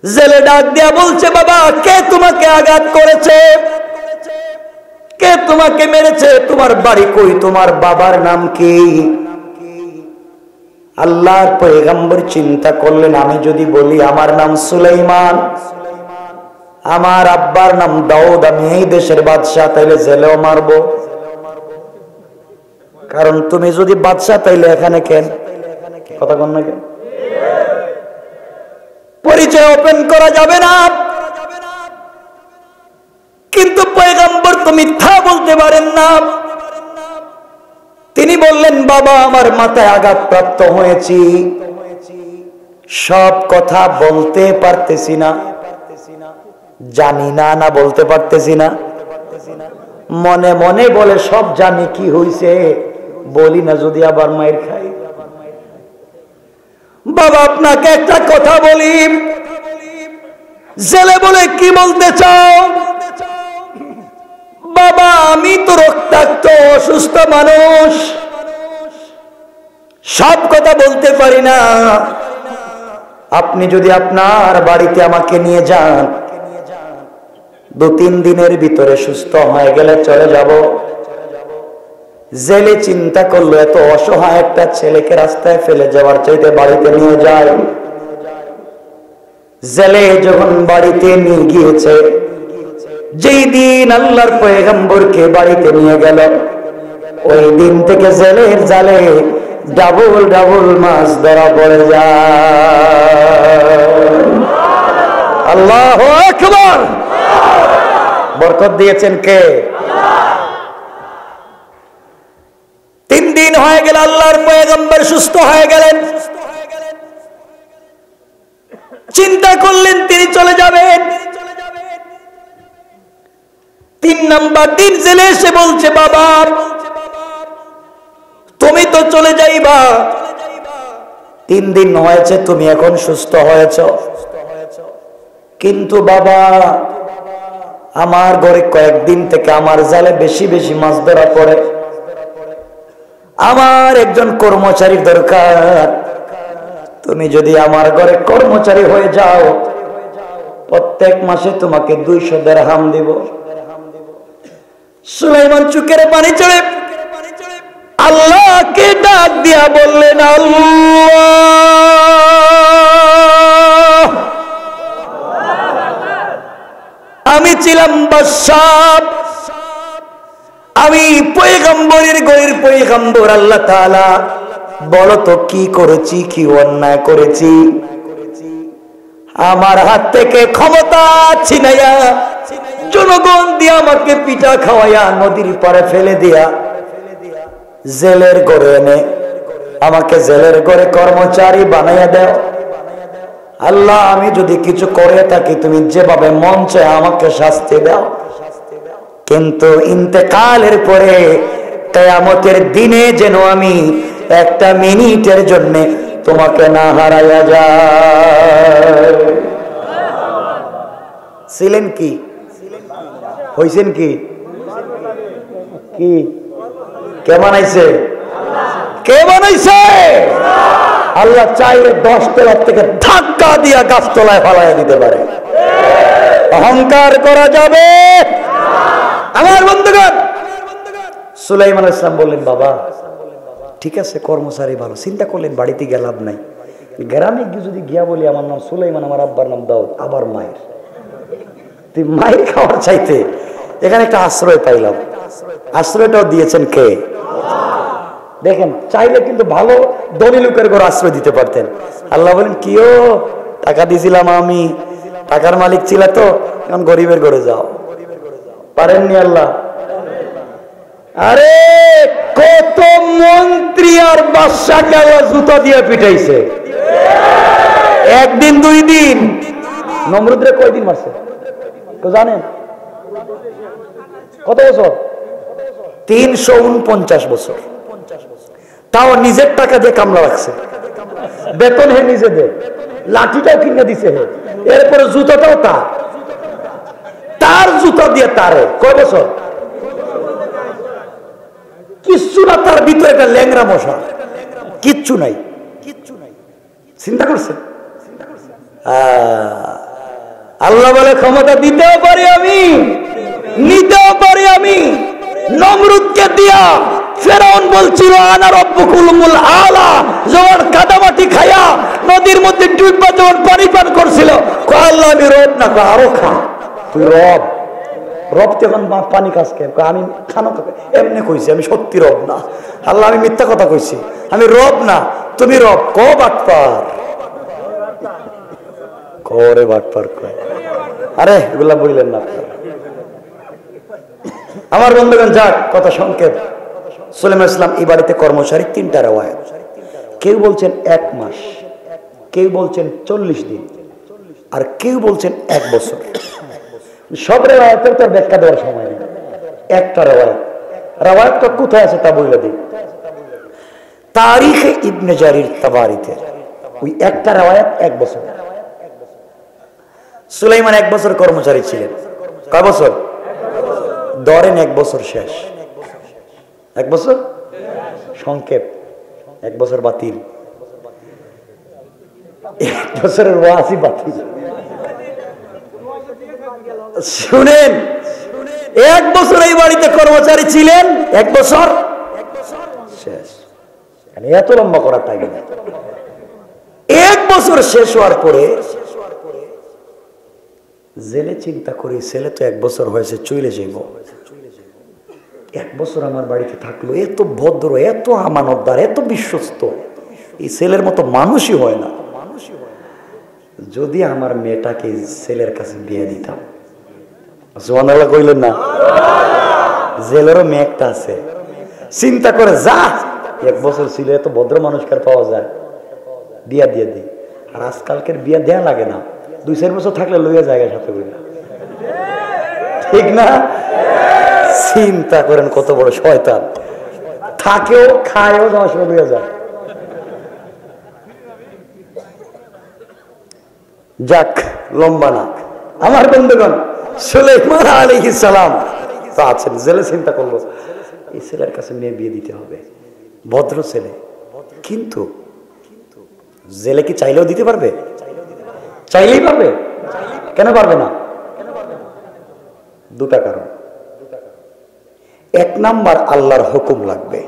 A: জেলে ডাক দিয়া বলছে, বাবা, কে তোমাকে আঘাত করেছে? কে তোমাকে মেরেছে? তোমার বাড়ি কই? তোমার বাবার নাম কি? আল্লাহর পয়গম্বর চিন্তা করলেন, আমি যদি বলি আমার নাম সুলাইমান, আমার আব্বার নাম দাউদ, আমি এই দেশের বাদশাহ, তাইলে জেলেও মারবো। কারণ তুমি যদি বাদশাহ তাইলে এখানে কেন, কথা কন না কেন? পরিচয় ওপেন করা যাবে না। কিন্তু পয়গম্বর তো মিথ্যা বলতে পারেন না। তিনি বললেন, বাবা আমার মাথায় আঘাতপ্রাপ্ত হয়েছি, সব কথা বলতে পারতেছি না, জানি না, না বলতে পারতেছি না, মনে মনে বলে সব জানি, কি হইছে বলি না, যদি আবার মাইর খাই। বাবা আপনাকে একটা কথা বলি। জেলে বলে, কি বলতে চাও? বাবা আমি তো রক্তাক্ত অসুস্থ মানুষ, সব কথা বলতে পারি না। আপনি যদি আপনার বাড়িতে আমাকে নিয়ে যান, 2-3 দিনের ভিতরে সুস্থ হয়ে গেলে চলে যাব। জেলে চিন্তা করলো, এত অসহায় একটা ছেলেকে রাস্তায় ফেলে যাওয়ার চাইতে বাড়িতে নিয়ে যায়। জেলে যখন বাড়িতে নিয়ে গিয়েছে, যেই দিন আল্লাহর পয়গম্বরকে বাড়িতে নিয়ে গেল, ওই দিন থেকে জেলের জালে ডাবল ডাবল মাছ ধরা পড়ে যায়। আল্লাহু আকবার। বরকত দিয়েছেন কে? 3 দিন হয়ে গেল, আল্লাহর পয়গম্বর সুস্থ হয়ে গেলেন। চিন্তা করলেন তিনি চলে যাবেন। 3 নাম্বার দিন জেলে এসে বলছে, বাবা তুমি তো চলে যাইবা, 3 দিন হয়েছে তুমি এখন সুস্থ হয়েছ, কিন্তু বাবা আমার ঘরে কয়েকদিন থেকে আমার জালে বেশি বেশি মাছ ধরা পড়ে, আমার একজন কর্মচারীর দরকার। তুমি যদি আমার ঘরে কর্মচারী হয়ে যাও, প্রত্যেক মাসে তোমাকে 200 দিরহাম দিব। সুলাইমান চোখের পানি চলে আল্লাহকে ডাক দিয়া বললেন, আল্লাহ আমি ছিলাম বাদশাহ, আমি পয়গম্বরের ঘরের পয়গম্বর, আল্লাহ তাআলা বলো তো কি করেছি, কি অন্যায় করেছি? আমার হাত থেকে ক্ষমতা ছিনাইয়া জনগণ দিয়া আমাকে পিঠা খাওয়াইয়া নদীর পারে ফেলে দিয়া জেলের ঘরে এনে আমাকে জেলের ঘরে কর্মচারী বানাইয়া দাও। আল্লাহ আমি যদি কিছু করে থাকি, তুমি যেভাবে মন চায় আমাকে শাস্তি দাও, কিন্তু ইন্তেকালের পরে কিয়ামতের দিনে যেন আমি একটা মিনিটের জন্য তোমাকে না হারাইয়া যায়। ছিলেন কি? হইছেন কি? কি কে বানাইছে? কে বানাইছে? আল্লাহ চাইলে 10 তলা থেকে ধাক্কা দিয়া গাছতলায় ফালাইয়া দিতে পারে। অহংকার করা যাবে? আমার বন্ধুগণ, সুলাইমান আলাইহিস সালাম বললেন, বাবা ঠিক আছে কর্মচারী ভালো, চিন্তা করলেন বাড়িতে গিয়ে লাভ নাই, গ্রামে যদি গিয়া বলি আমার নাম সুলাইমান, আমার আব্বার নাম দাউদ, আবার মায়ের, তুই মায়ের খাওয়ার চাইতে এখানে একটা আশ্রয় পাইলাম। আশ্রয়টাও দিয়েছেন কে? দেখেন চাইলে কিন্তু ভালো ধনী লোকের ঘর আশ্রয় দিতে পারতেন। আল্লাহ বলেন, কিও টাকা দিয়েছিলাম আমি, টাকার মালিক ছিল তো, এখন গরিবের ঘরে যাও। পারেননি আল্লাহ? আরে কত মন্ত্রী আর বাদশাকে আল্লাহ জুতা দিয়ে পিটাইছে, 1 দিন 2 দিন। নমরুদরে কয়দিন মারছে তো জানেন? কত বছর? 349 বছর। তাও নিজের টাকা দিয়ে কামলা রাখছে, বেতন হে নিজে দে, লাঠিটাও কিনে দিছে হে, এরপরে জুতাটাও তার জুতা দিয়ে তারে। কয় বছর? কিচ্ছু না, তার ভিতরে একটা ল্যাংরা মশা, কিচ্ছু নাই। চিন্তা করছে? আল্লাহ বলে, ক্ষমতা দিতেও পারি আমি, নিতেও পারি আমি। নমরুদকে দিয়া ফেরাউন বলছিল আনা রব্বুকুমুল আলা, যখন কাদামাটি খায়া নদীর মধ্যে ডুববা যখন পানি পান করছিল, কয় আল্লাহ আমি রব না, কয় আরো খা, তুই রব। রব তখন পানি খাস কে? আমি খানো এমনি কইছি, আমি সত্যি রব না। আল্লাহ আমি মিথ্যা কথা কইছি, আমি রব না, তুমি রব। ক বাটপার, করে বাটপার কয়। আরে এগুলা বললেন না আমার বন্ধুগণ। যাক, কথা সংক্ষেপ। সুলাইমান ইসলাম এই বাড়িতে কর্মচারী 3টা রিওয়ায়াত। কেউ বলছেন 1 মাস, কেউ বলছেন 40 দিন, আর কেউ বলছেন 1 বছর। সব রিওয়ায়াতের তো ব্যাখ্যা দেওয়ার সময় নেই। একটা রিওয়ায়াতটা কোথায় আছে তা বলে দিই। তারিখে ইবনে জারির তাবারিতে ওই একটা রিওয়ায়াত 1 বছর। সুলাইমান 1 বছর কর্মচারী ছিলেন। কয় বছর? ধরেন 1 বছর শেষ। 1 বছর সংক্ষেপ, 1 বছর বাতিল, 1 বছরের ওয়াজি বাতিল। শুনেন, 1 বছর এই বাড়িতে কর্মচারী ছিলেন, 1 বছর শেষ। এত লম্বা করার টাইম নেই। 1 বছর শেষ হওয়ার পরে জেলে চিন্তা করি, ছেলে তো 1 বছর হয়েছে, চলে যাইব। 1 বছর আমার বাড়িতে থাকলো, এত ভদ্র, এত আমানতদার, এত বিশ্বস্ত, এই ছেলের মতো মানুষই হয় না। যদি আমার মেয়েটাকে ছেলের কাছে বিয়ে দিতাম। সুবহানাল্লাহ কইলেন না? জেলেরও মেয়ে একটা আছে, চিন্তা করে যা 1 বছর ছিল, এত ভদ্র মানুষকার পাওয়া যায়, বিয়া দিয়ে দিই। আর আজকালকের বিয়া দেয়া লাগে না, 2-4 বছর থাকলে লইয়া জায়গা সাথে বইলা, ঠিক না? চিন্তা করেন কত বড় শয়তান, থাকেও খায়ও যাওয়ার সময় লইয়া যায়। যাক, লম্বা না আমার বন্ধুগণ। সুলাইমান আলাইহিস সালাম তো আছেন জেলে, চিন্তা করলো এই ছেলের কাছে মেয়ে বিয়ে দিতে হবে, ভদ্র ছেলে। কিন্তু জেলে কি চাইলেও দিতে পারবে? চাইলেই পারবে? কেন পারবে না? 2টা কারণ। 1 নাম্বার, আল্লাহর হুকুম লাগবে।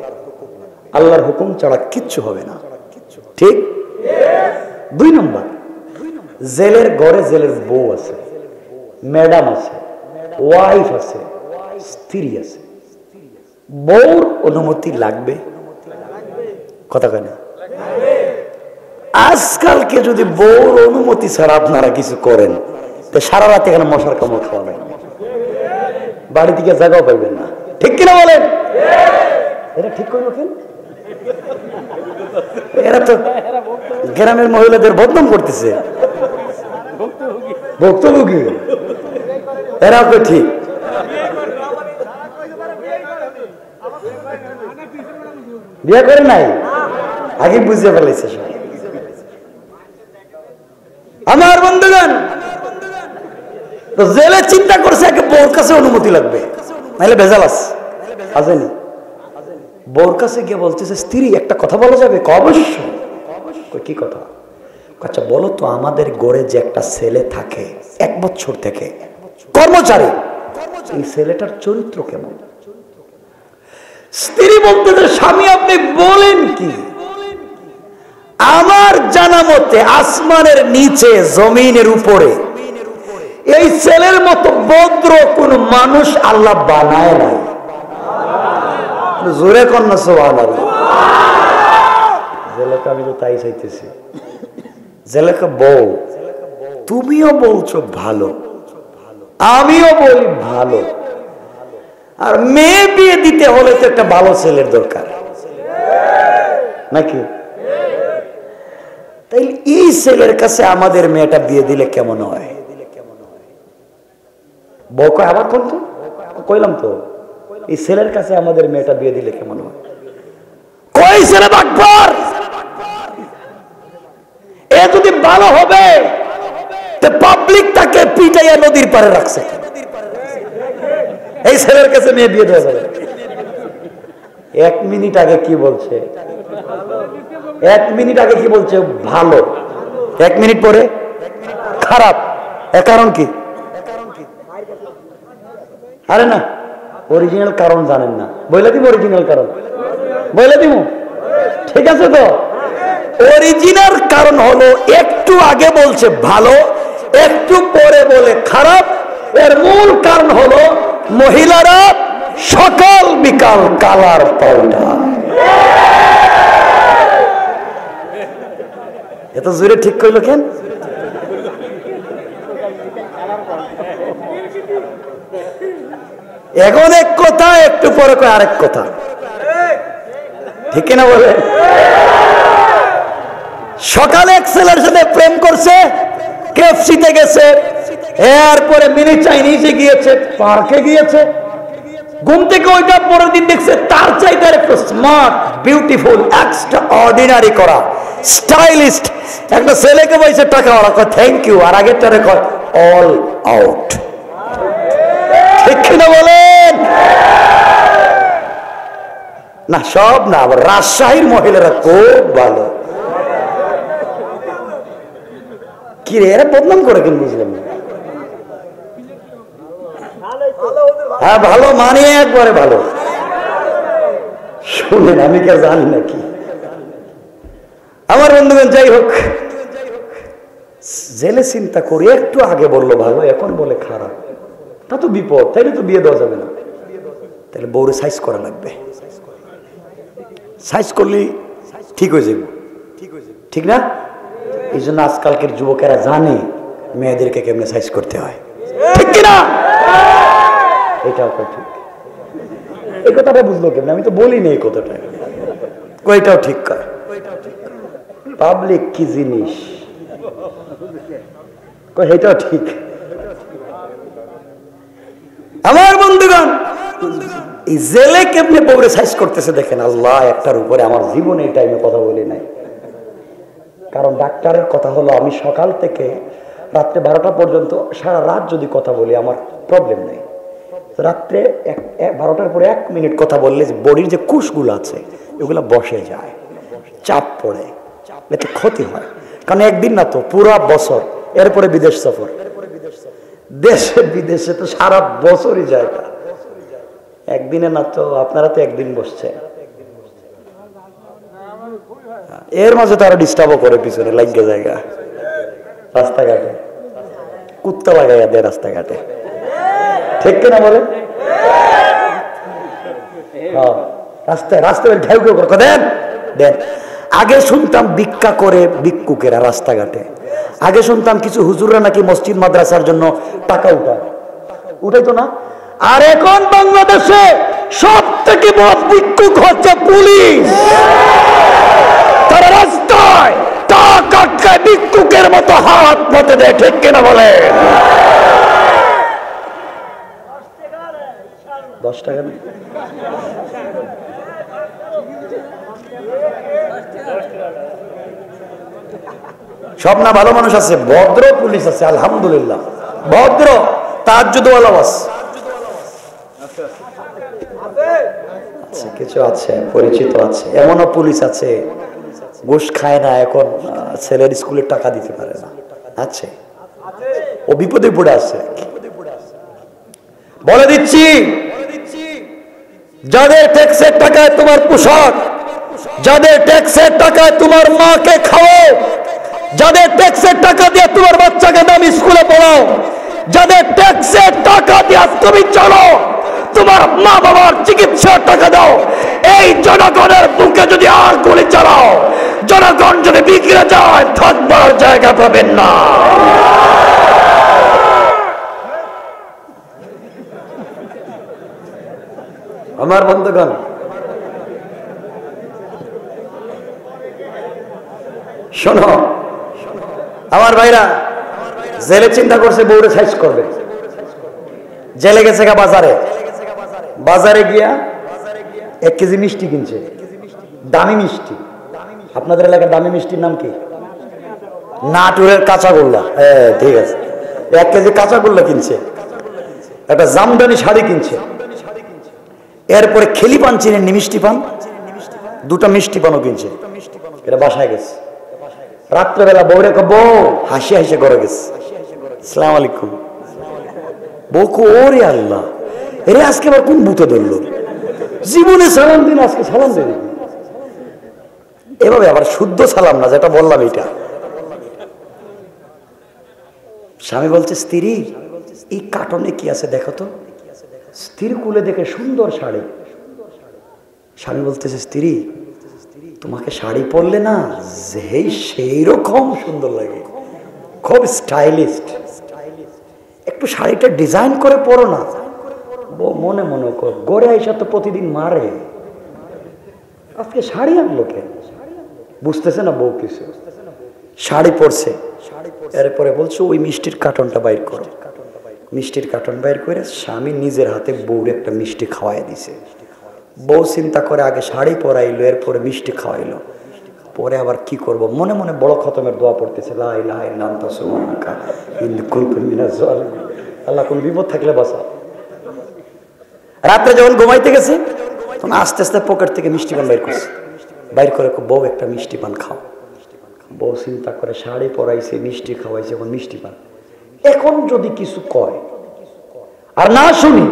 A: আল্লাহর হুকুম ছাড়া কিচ্ছু হবে না, ঠিক? 2 নাম্বার, জেলের ঘরে জেলের বউ আছে, ম্যাডাম আছে, ওয়াইফ আছে, স্ত্রী আছে। বউর অনুমতি লাগবে, কথা কেন? আজকালকে যদি বউর অনুমতি ছাড়া আপনারা কিছু করেন, তো সারা রাত এখানে মশার কামড় খাওয়া যায়, বাড়ি থেকে জায়গাও পাইবেন না, ঠিক কিনা বলেন? এটা ঠিক করে রাখেন। এরা তো গ্রামের মহিলাদের বদনাম করতেছে, ভুক্তভোগী এরা তো ঠিক। বিয়ে করে নাই, আগে বুঝিয়ে ফেলাইছে সব। আমার বন্ধুগণ, তো জেলে চিন্তা করছে একে বউর কাছে অনুমতি লাগবে, নাহলে ভেজাল আসেনি। বউর কাছে গিয়ে বলতেছে, স্ত্রী একটা কথা বলা যাবে? অবশ্যই। কি কথা? আচ্ছা বলো তো, আমাদের গড়ে যে একটা ছেলে থাকে 1 বছর থেকে কর্মচারী, এই ছেলেটার চরিত্র কেমন? স্ত্রী বলতেছে, স্বামী আপনি বলেন কি? আমার জানা মতে আসমানের নিচে জমিনের উপরে এই ছেলের মতো ভদ্র কোন মানুষ আল্লাহ বানায় নাই। জোরে কন্যা সুবহানাল্লাহ। জেলেকা আমি তো তাই চাইতেছি। জেলেকা বউ, তুমিও বলছো ভালো, আমিও বলি ভালো, আর মেয়ে বিয়ে দিতে হলে তো একটা ভালো ছেলের দরকার নাকি? তাই এই ছেলের কাছে আমাদের মেয়েটা বিয়ে দিলে কেমন হয়? বউ কয়, আবার কোন তো কইলাম তো, এই ছেলের কাছে আমাদের মেয়েটা বিয়ে দিলে কেমন হয়? কই ছেলে বাটপার, এ যদি ভালো হবে তো পাবলিক তাকে পিটাইয়া নদীর পারে রাখছে, এই ছেলের কাছে মেয়ে বিয়ে দেওয়া যাবে? 1 মিনিট আগে কি বলছে? 1 মিনিট আগে কি বলছে? ভালো। 1 মিনিট পরে খারাপ। এর কারণ কি? আরে না, অরিজিনাল কারণ জানেন না, বলে দিব অরিজিনাল কারণ। বলে দিব? ঠিক আছে তো? অরিজিনাল কারণ হলো একটু আগে বলছে ভালো, একটু পরে বলে খারাপ। এর মূল কারণ হলো মহিলারা সকাল বিকাল কালার পাল্টায়। এত জোরে ঠিক কইলো কেন? এখন এক কথা, একটু পরে কয় আরেক কথা, ঠিক না বলে? সকালে এক ছেলের সাথে প্রেম করছে, কেএফসিতে গেছে, এরপরে মিনি চাইনিজে গিয়েছে, পার্কে গিয়েছে, ঘুম থেকে ওইটা পরের দিন দেখছে তার চাইতে একটু স্মার্ট, বিউটিফুল, এক্সট্রা অর্ডিনারি করা, স্টাইলিস্ট একটা ছেলেকে বলছে টাকা ওরা কয় থ্যাংক ইউ, আর আগের টারে কয় অল আউট। ঠিক কিনা বলেন? না সব না, আবার রাজশাহীর মহিলারা খুব ভালো। কি রে এরা বদনাম করে কেন বুঝলাম না? হ্যাঁ ভালো মানে একবারে ভালো। শুনেন আমি কে জানি নাকি আমার বন্ধুগণ, যাই হোক, জেলে চিন্তা করি একটু আগে বললো ভালো, এখন বলে খারাপ, তা তো বিপদ। তাইলে তো বিয়ে দেওয়া যাবে না, তাহলে বউরে সাইজ করা লাগবে। সাইজ করলে ঠিক হয়ে যাবে, ঠিক না? এই জন্য আজকালকের যুবকেরা জানে মেয়েদেরকে কেমনে সাইজ করতে হয়, ঠিক কিনা? এটাও ঠিক। এই কথাটা বুঝলো কেমন? আমি তো বলিনি এই কথাটা। কয়টাও ঠিক কয়। পাবলিক কি জিনিস, এটাও ঠিক। আমার বন্ধুগণ, এই জেলে কেমনে বউরে সাইজ করতেছে দেখেন। আল্লাহ, একটার উপরে আমার জীবনে এই টাইমে কথা বলি নাই, কারণ ডাক্তারের কথা হলো আমি সকাল থেকে রাত্রে 12টা পর্যন্ত সারা রাত যদি কথা বলি আমার প্রবলেম নেই। রাত্রে 12টার পরে 1 মিনিট কথা বললে বডির যে কোষগুলো আছে এগুলো বসে যায়, চাপ পড়ে, এতে ক্ষতি হয়। কারণ একদিন না তো পুরো বছর, এরপরে বিদেশ সফর, দেশে বিদেশে তো সারা বছরই যায়, একদিনে না তো। আপনারা তো একদিন বসছে, এর মাঝে তো আরো ডিস্টার্বও করে, পিছনে লাগিয়ে জায়গা, রাস্তাঘাটে কুত্তা লাগাইয়া দেয় রাস্তাঘাটে, ঠিক কিনা বলে? রাস্তায় রাস্তায় ঘেউ ঘেউ করে দেন দেন। আগে শুনতাম ভিক্ষা করে ভিক্ষুকেরা রাস্তাঘাটে, আগে শুনতাম কিছু হুজুররা নাকি মসজিদ মাদ্রাসার জন্য টাকা উঠাইতো না। আর এখন বাংলাদেশে সব থেকে বড় ভিক্ষুক হচ্ছে পুলিশ। তারা রাস্তায় টাকা খায়, ভিক্ষুকের মতো হাত মতে দেয়, ঠিক কিনা বলে? 10 টাকা নেই, সব না, ভালো মানুষ আছে, ভদ্র পুলিশ আছে, আলহামদুলিল্লাহ, ভদ্র তাহাজ্জুদওয়ালা আছে, কিছু আছে পরিচিত আছে, এমনও পুলিশ আছে ঘুষ খায় না, এখন ছেলের স্কুলের টাকা দিতে পারে না, আছে, ও বিপদে পড়ে আছে। বলে দিচ্ছি, যাদের ট্যাক্সের টাকায় তোমার পোশাক, যাদের ট্যাক্সের টাকায় তোমার মাকে খাওয়াও, যাদের ট্যাক্সের টাকা দিয়ে তোমার বাচ্চাকে দামি স্কুলে পড়াও, যাদের ট্যাক্সের টাকা দিয়ে তুমি চলো, তোমার মা বাবার চিকিৎসার টাকা দাও, এই জনগণের বুকে যদি আর গুলি চালাও, জনগণ যদি বিগড়ে যায় থাকবার জায়গা পাবেন না। আমার বন্ধুগণ, শোনো আমার ভাইরা, জেলে চিন্তা করছে বউরে সাইজ করবে, জেলে গেছে বাজারে, বাজারে গিয়া 1 কেজি মিষ্টি কিনছে, দামি মিষ্টি। আপনাদের এলাকার দামি মিষ্টির নাম কি? নাটুরের কাঁচাগোল্লা। হ্যাঁ ঠিক আছে, 1 কেজি কাঁচাগোল্লা কিনছে, একটা জামদানি শাড়ি কিনছে, এরপরে খেলি পান চিনেন, মিষ্টি পান, 2টা মিষ্টি পানও কিনছে, এটা বাসায় গেছে। রাত্রেবেলা বউরে বউ হাসি হাসি করে গেছে, আসসালামু আলাইকুম। বউ ওরে আল্লাহ, এরে আজকে আবার কোন বুতে ধরলো, জীবনে সালাম দিন, আজকে সালাম দেবে। এভাবে আবার শুদ্ধ সালাম না, যেটা বললাম এটা। স্বামী বলছে, স্ত্রী এই কার্টনে কি আছে দেখো তো। স্ত্রী কুলে দেখে সুন্দর শাড়ি। স্বামী বলতেছে, স্ত্রী তোমাকে শাড়ি পরলে না সেই রকম সুন্দর লাগে, খুব স্টাইলিস্ট, একটু শাড়িটা ডিজাইন করে পরো না। বউ মনে মনে কর, গড়ে আইসা তো প্রতিদিন মারে, আজকে শাড়ি আনলো কেন? বুঝতেছে না বউ কিছু। শাড়ি পরছে, এরপরে বলছো ওই মিষ্টির কার্টনটা বাইর করো। মিষ্টির কার্টন বাইর করে স্বামী নিজের হাতে বউর একটা মিষ্টি খাওয়াই দিছে। বউ চিন্তা করে আগে শাড়ি পরাইলো, এরপরে মিষ্টি খাওয়াইলো, পরে আবার কি করব মনে মনে বড় খতমের দোয়া পড়তেছে, লা ইলাহা ইল্লা আনতা সুবহানাকা ইন্নী কুনতু মিনাজ জালিমিন। আল্লাহ কোন বিপদ থাকলে বাঁচাও। রাত্রে যখন ঘুমাইতে গেছে তখন আস্তে আস্তে পকেট থেকে মিষ্টি পান বাইর করছে। বাইর করে বউ একটা মিষ্টি পান খাও। বউ চিন্তা করে শাড়ি পরাইছে, মিষ্টি খাওয়াইছে, এখন মিষ্টি পান। এখন যদি কিছু কয় আর না শুনি,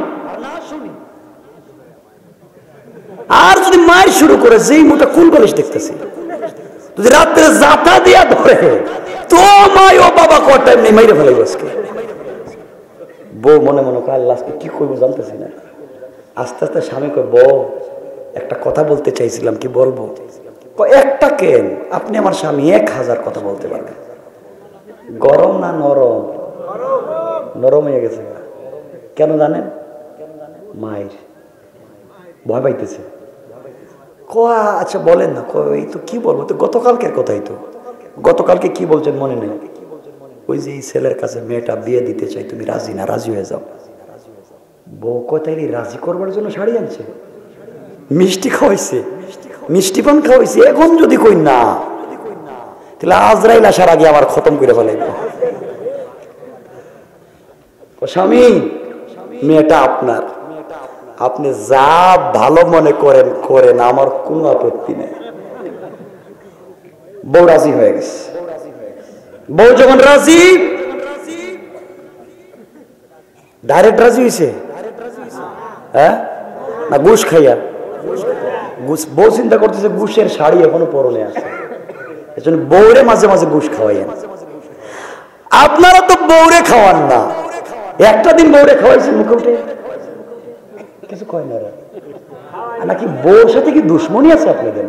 A: আর যদি মায়ের শুরু করে, যেই মুটা কোন কলেজ দেখতেছি, যদি রাত্রে জাতা দিয়া ধরে তো মাই ও বাবা কত টাইম নেই, মাইরে ফেলাই আজকে। বউ মনে মনে করে আল্লাহ আজকে কি করবো জানতেছি না। আস্তে আস্তে স্বামী কয়, বউ একটা কথা বলতে চাইছিলাম, কি বলবো? একটা কেন, আপনি আমার স্বামী 1000 কথা বলতে পারবেন। গরম না নরম? নরম হয়ে গেছে। কেন জানেন? মায়ের ভয় পাইতেছে। আচ্ছা বলেন না। এই তো কি বলবো, তো গতকালকের কথাই তো। গতকালকে কি বলছেন মনে নেই? ওই যে এই ছেলের কাছে মেয়েটা বিয়ে দিতে চাই, তুমি রাজি না? রাজি হয়ে যাও। বউ কথাই রাজি করবার জন্য শাড়ি আনছে, মিষ্টি খাওয়াইছে, মিষ্টি পান খাওয়াইছে। এখন যদি কই না, তাহলে আজরাইল আসার আগে আমার খতম করে ফেলাইব। স্বামী মেয়েটা আপনার, আপনি যা ভালো মনে করেন করেন, আমার কোনো আপত্তি নেই। বউ রাজি হয়ে গেছে। বউ যখন রাজি, ডাইরেক্ট রাজি হয়েছে, হ্যাঁ না ঘুষ খাইয়া? বউ চিন্তা করতেছে ঘুষের শাড়ি এখনো পরনে আছে, এজন্য বউরে মাঝে মাঝে ঘুষ খাওয়াইয়েন। আপনারা তো বউরে খাওয়ান না। একটা দিন বউরে খাওয়াইছেন মুখে উঠে কিছু কয় না, নাকি বউর সাথে কি দুশ্মনী আছে আপনাদের?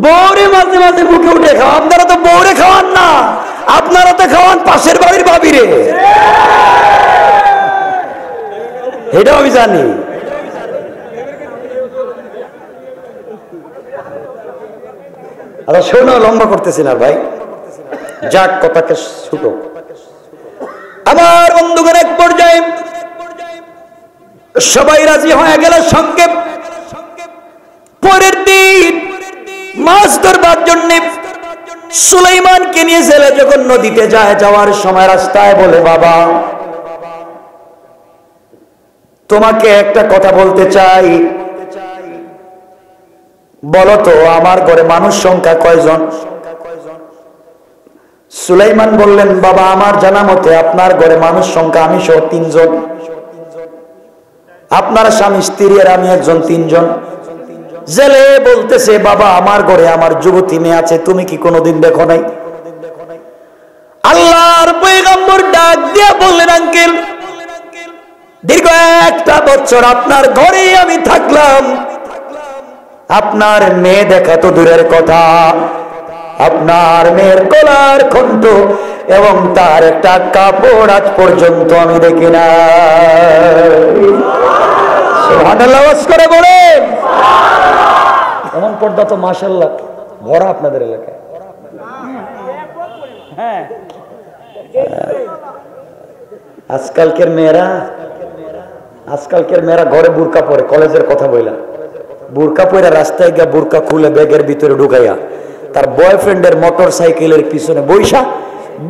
A: বউরে মাঝে মাঝে মুখে উঠে খাওয়া। আপনারা তো বউরে খাওয়ান না, আপনারা তো খাওয়ান পাশের বাড়ির ভাবিরে। এটাও আমি জানি। আচ্ছা শোনো, লম্বা করতেছি না ভাই, যাক কথাকে ছোট। আমার বন্ধুগণ এক পর্যায়ে সবাই রাজি হয়ে গেল সঙ্গে। পরের দিন মাছ ধরবার জন্য সুলাইমানকে নিয়ে ছেলে যখন নদীতে যায়, যাওয়ার সময় রাস্তায় বলে, বাবা তোমাকে একটা কথা বলতে চাই, বলো তো আমার ঘরে মানুষ সংখ্যা কয়জন? সুলাইমান বললেন, বাবা আমার জানা মতে আপনার ঘরে মানুষ সংখ্যা আমি সহ 3 জন। আপনার স্বামী স্ত্রী আর আমি একজন, 3 জন। জেলে বলতেছে, বাবা আমার ঘরে আমার যুবতী মেয়ে আছে, তুমি কি কোনোদিন দেখো নাই? আল্লাহর পয়গম্বর ডাক দিয়ে বললেন, আঙ্কেল দীর্ঘ 1টা বছর আপনার ঘরেই আমি থাকলাম, আপনার মেয়ে দেখা তো দূরের কথা, আপনার মেয়ের গলার কণ্ঠ এবং তার একটা কাপড় আজ পর্যন্ত আমি দেখি না। সুবহানাল্লাহ করে বলেন। এমন পর্দা তো মাশাআল্লাহ ভরা আপনাদের এলাকায়। হ্যাঁ, আজকালকের মেয়েরা ঘরে বুরকা পরে, কলেজের কথা বইলা বুরকা পরে রাস্তায় গিয়া বুরকা খুলে ব্যাগের ভিতরে ঢুকাইয়া তার বয়ফ্রেন্ডের মোটর সাইকেলের পিছনে বইসা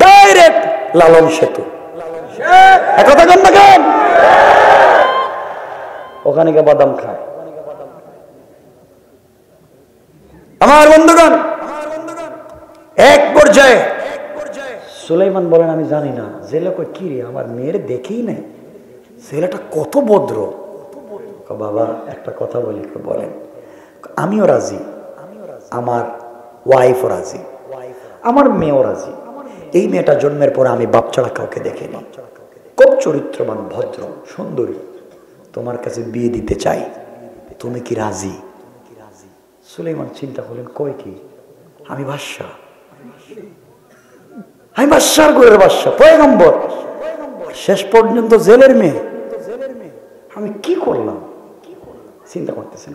A: ডাইরেক্ট লালন সেতু, কথা কেন না কেন, ওখানে গিয়ে বাদাম খায়। আমার বন্ধুগণ এক পর্যায়ে সুলাইমান বলেন, আমি জানি না। জেলে কই, কি রে আমার মেয়ের দেখেই নাই, ছেলেটা কত ভদ্র, বাবা একটা কথা বলি, বলেন। আমিও রাজি, আমার ওয়াইফও রাজি, আমার মেয়েও রাজি। এই মেয়েটা জন্মের পর আমি বাপ ছাড়া কাউকে দেখিনি, খুব চরিত্রবান, ভদ্র, সুন্দরী, তোমার কাছে বিয়ে দিতে চাই, তুমি কি রাজি? সুলাইমান চিন্তা করলেন, কই কি? আমি বাদশাহ, আমি বাদশার ঘরের বাদশাহ, পয়গম্বর, শেষ পর্যন্ত জেলের মেয়ে, আমি কি করলাম? চিন্তা করতেছেন।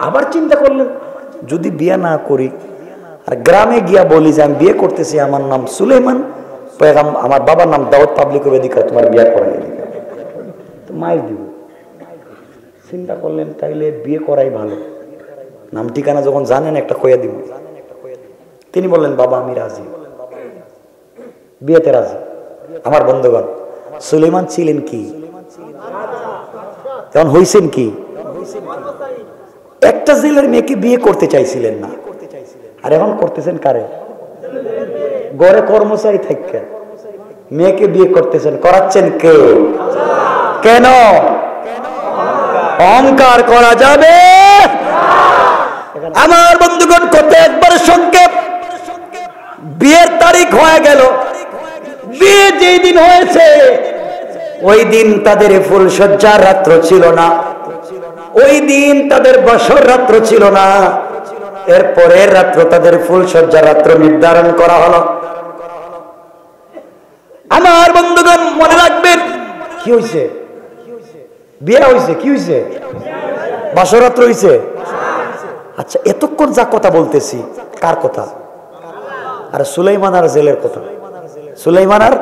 A: আবার চিন্তা করলেন, যদি বিয়ে না করি আর গ্রামে গিয়া বলি যে আমি বিয়ে করতেছি, আমার নাম সুলাইমান, আমার বাবার নাম দাউদ, পাবলিক বেদিকা, তোমার বিয়ে করাই দিবে, তো মায়ের দিব। চিন্তা করলেন তাইলে বিয়ে করাই ভালো, নাম ঠিকানা যখন জানেন একটা কইয়া দিব। তিনি বললেন, বাবা আমি রাজি, বিয়েতে রাজি। আমার বন্ধুগণ, সুলাইমান ছিলেন কি? এখন হইছেন কি? একটা জেলের মেয়েকে বিয়ে করতে চাইছিলেন না, আর এখন করতেছেন কারে? গড়ে কর্মচারী থাকেন, মেয়েকে বিয়ে করতেছেন, করাচ্ছেন কে? কেন? অহংকার করা যাবে? আমার বন্ধুগণ, কত একবার সংক্ষেপ, বিয়ের তারিখ হয়ে গেল। বিয়ে যেই দিন হয়েছে ওই দিন তাদের ফুলসজ্জার রাত্র ছিল না, ওই দিন তাদের বসর রাত্র ছিল না, এর পরের রাত্র তাদের ফুলসজ্জার রাত্র নির্ধারণ করা হলো। আমার বন্ধুগণ মনে রাখবেন, কি হয়েছে? বিয়ে হয়েছে, কি হয়েছে? বসর রাত্র হয়েছে। আচ্ছা, এতক্ষণ যা কথা বলতেছি কার কথা? আর সুলাইমান আর জেলের কথা। সুলাইমান আর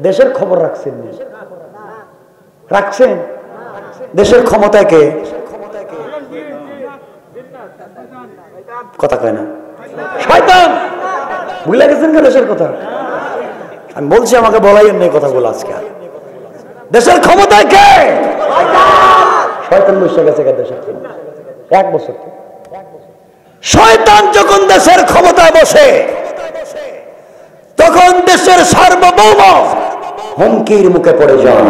A: দেশের খবর রাখছেন, রাখছেন? দেশের ক্ষমতায় কে? কথা কয় না, শয়তান। ভুলে গেছেন কে দেশের কথা? আমি বলছি, আমাকে বলাই নেই কথাগুলো আজকে। দেশের ক্ষমতায় কে? শয়তান বসে গেছে দেশের ক্ষমতা 1 বছর। শয়তান যখন দেশের ক্ষমতায় বসে, তখন দেশের সার্বভৌম হুমকির মুখে পড়ে যায়,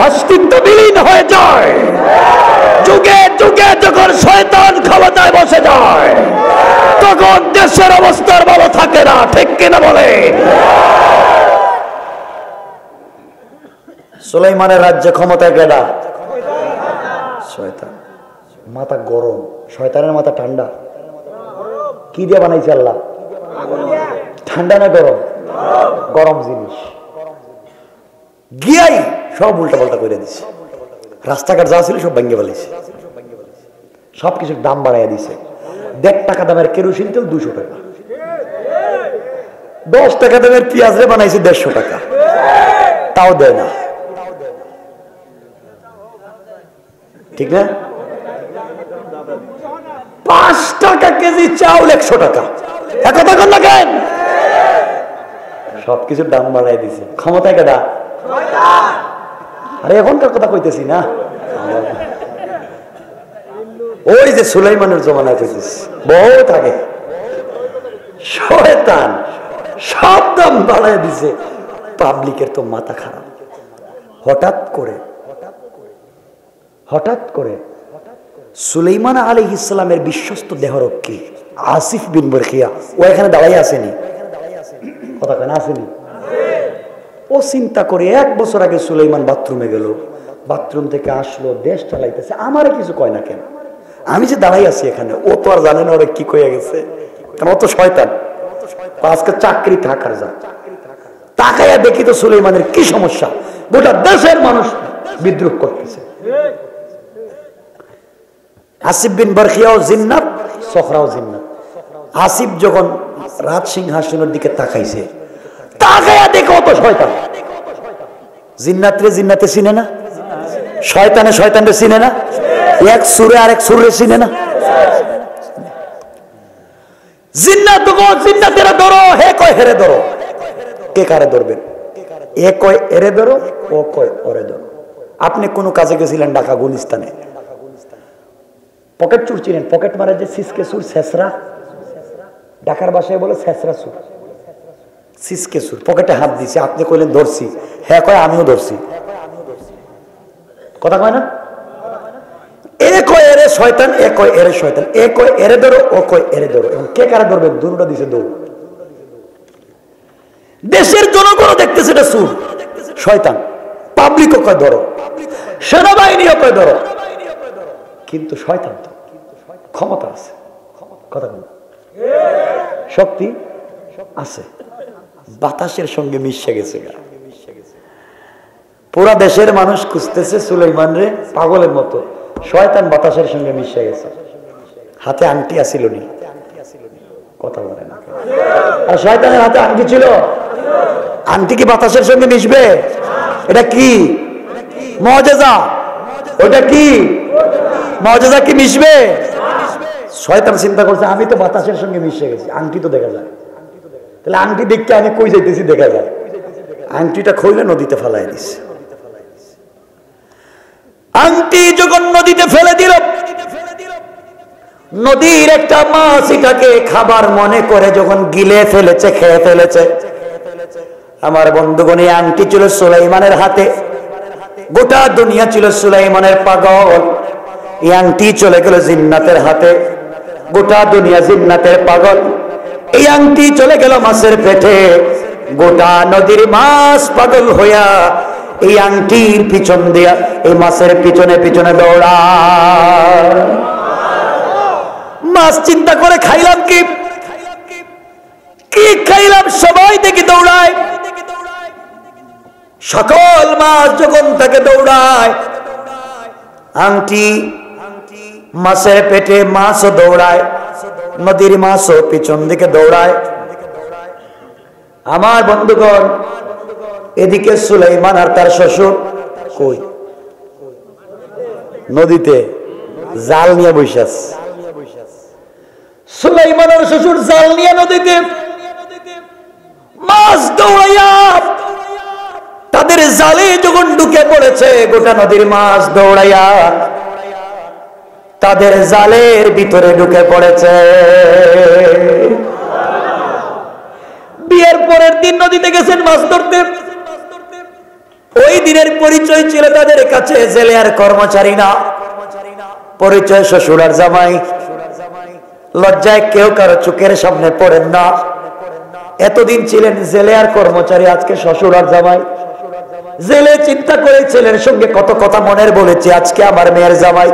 A: অস্তিত্ব বিলীন হয়ে যায়। যুগে যুগে যখন শয়তান ক্ষমতায় বসে যায়, তখন দেশের অবস্থার ভালো থাকে না, ঠিক কিনা বলে? সুলাইমানের রাজ্যে ক্ষমতায় কেডা? শয়তান। মাথা গরম, শয়তানের মাথা ঠান্ডা। কি দিয়ে বানাইছে আল্লাহ? ঠান্ডা না গরম? গরম জিনিস। গিয়াই সব উল্টা পাল্টা করে দিছে, রাস্তাঘাট যা ছিল সব ভেঙে ফেলেছে, সবকিছুর দাম বাড়াইয়া দিছে। 1.5 টাকা দামের কেরোসিন তেল 200 টাকা, 10 টাকা দামের পেঁয়াজ রে বানাইছে 150 টাকা, তাও দেয় না, ঠিক না? 5 টাকা কেজি চাউল 100 টাকা, একথা কন না কেন? সবকিছুর দাম বাড়াই দিছে। ক্ষমতায় কেডা? আরে এখনকার কথা কইতেছি না, ওই যে সুলাইমানের জমানায় কইতেছি, বহুত আগে। শয়তান সব দাম বাড়াই দিছে, পাবলিকের তো মাথা খারাপ। হঠাৎ করে সুলাইমান আলাইহিস সালামের বিশ্বস্ত দেহরক্ষী আসিফ বিন বরখিয়া, ও এখানে দাঁড়াই আসেনি, কথা কেন আসেনি? ও চিন্তা করে 1 বছর আগে সুলাইমান বাথরুমে গেল, বাথরুম থেকে আসলো, দেশ চালাইতেছে, আমারে কিছু কয় না কেন? আমি যে দাঁড়াই আছি এখানে, ও তো আর জানে না ওরা কি কয়ে গেছে, কারণ ও তো শয়তান। আজকে চাকরি থাকার যা তাকাইয়া দেখি তো সুলাইমানের কি সমস্যা, গোটা দেশের মানুষ বিদ্রোহ করতেছে। আসিফ বিন বরখিয়াও জিন্নাত, সখরাও জিন্নাত। আসিফ যখন রাজ সিংহাসনের দিকে তাকাইছে, তাকাইয়া দেখো তো শয়তান। জিন্নাতরে জিন্নাতে চিনে না, শয়তানে শয়তানরে চিনে না, এক সুরে আর এক সুরে চিনে না। জিন্নাত গো জিন্নাতেরা ধরো, হে কয় হেরে ধরো। কে কারে ধরবেন? এ কয় এরে ধরো, ও কয় ওরে ধরো। আপনি কোন কাজে গেছিলেন ঢাকা গুলিস্তানে, পকেট চুর চিনেন? পকেট মারা যে সিসকে সুর, শেষরা, ঢাকার ভাষায় বলে শেষরা সুর, সিসকে সুর। পকেটে হাত দিছে, আপনি কইলেন ধরছি, হ্যাঁ কয় আমিও ধরছি। কথা কয় না? এ কয় এরে শয়তান, এ কয় এরে শয়তান, এ কয় এরে ধরো, ও কয় এরে ধরো। এবং কে কারা ধরবে? দুটোটা দিছে দৌড়। দেশের জনগণ দেখতেছে এটা সুর, শয়তান। পাবলিকও কয় ধরো, সেনাবাহিনীও কয় ধরো, কিন্তু শয়তান তো ক্ষমতা আছে, কথা বল, শক্তি আছে, বাতাসের সঙ্গে মিশে গেছে। পুরা দেশের মানুষ খুঁজতেছে সুলাইমান রে পাগলের মতো, শয়তান বাতাসের সঙ্গে মিশে গেছে। হাতে আংটি আসিল নি, কথা বলে না। আর শয়তানের হাতে আংটি ছিল, আংটি কি বাতাসের সঙ্গে মিশবে? এটা কি মুআজিজা? ওটা কি মুআজিজা? কি মিশবে? শয়তান চিন্তা করছে আমি তো বাতাসের সঙ্গে মিশে গেছি, আংটি তো দেখা যায়, তাহলে আংটি দেখতে আমি কই যাইতেছি দেখা যায়। আংটিটা খুলে নদীতে ফেলাই দিছে। আংটি যখন নদীতে ফেলে দিল, নদীর একটা মাছ এটাকে খাবার মনে করে যখন গিলে ফেলেছে, খেয়ে ফেলেছে। আমার বন্ধুগণ, এই আংটি ছিল সুলাইমানের হাতে, গোটা দুনিয়া ছিল সুলাইমানের পাগল। এই আংটি চলে গেল জিন্নাতের হাতে, গোটা দুনিয়া জিন্নাতের পাগল। এই আংটি চলে গেল মাছের পেটে, গোটা নদীর মাছ পাগল হইয়া এই আংটির পিছন দিয়া এই মাছের পিছনে পিছনে দৌড়ায়। মাছ চিন্তা করে খাইলাম কি, কি খাইলাম, সবাই দেখি দৌড়ায়। সকল মাছ যখন তাকে দৌড়ায়, আংটি মাছের পেটে, মাছও দৌড়ায়, নদীর মাছও পিছন দিকে দৌড়ায়। আমার বন্ধুগণ, এদিকে সুলাইমান আর তার শ্বশুর কই? নদীতে জাল নিয়ে বসে আছে। সুলাইমান আর শ্বশুর জাল নিয়ে নদীতে, মাছ দৌড়াইয়া তাদের জালে যখন ঢুকে পড়েছে, গোটা নদীর মাছ দৌড়াইয়া তাদের জালের ভিতরে ঢুকে পড়েছে। বিয়ের পরের দিন নদীতে গেছেন মাছ ধরতে। ওই দিনের পরিচয় ছিল তাদের কাছে জেলে আর কর্মচারী না, পরিচয় শ্বশুর আর জামাই। লজ্জায় কেউ কারো চোখের সামনে পড়েন না। এতদিন ছিলেন জেলে আর কর্মচারী, আজকে শ্বশুর আর জামাই। জেলে চিন্তা করে ছেলের সঙ্গে কত কথা মনের বলেছে, আজকে আমার মেয়ের জামাই।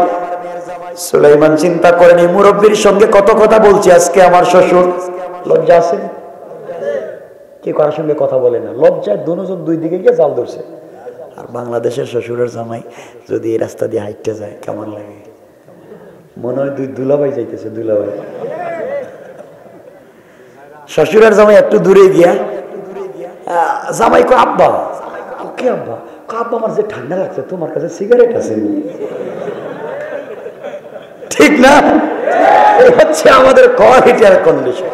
A: সুলাইমান চিন্তা করেন এই মুরব্বীর সঙ্গে কত কথা বলছি, আজকে আমার শ্বশুর। লজ্জা আছে? কে কারোর সঙ্গে কথা বলে না, লজ্জায় দুজন দুই দিকে গিয়ে জাল ধরছে। আর বাংলাদেশের শ্বশুরের জামাই যদি এই রাস্তা দিয়ে হাইটে যায় কেমন লাগে? মনে হয় দুই দুলাভাই যাইতেছে, দুলাভাই। শ্বশুরের জামাই একটু দূরে গিয়া জামাই কো আব্বা, কে আব্বা? আব্বা আমার যে ঠান্ডা লাগছে, তোমার কাছে সিগারেট আছে? ঠিক না? এই হচ্ছে আমাদের কোয়ালিটি আর কন্ডিশন।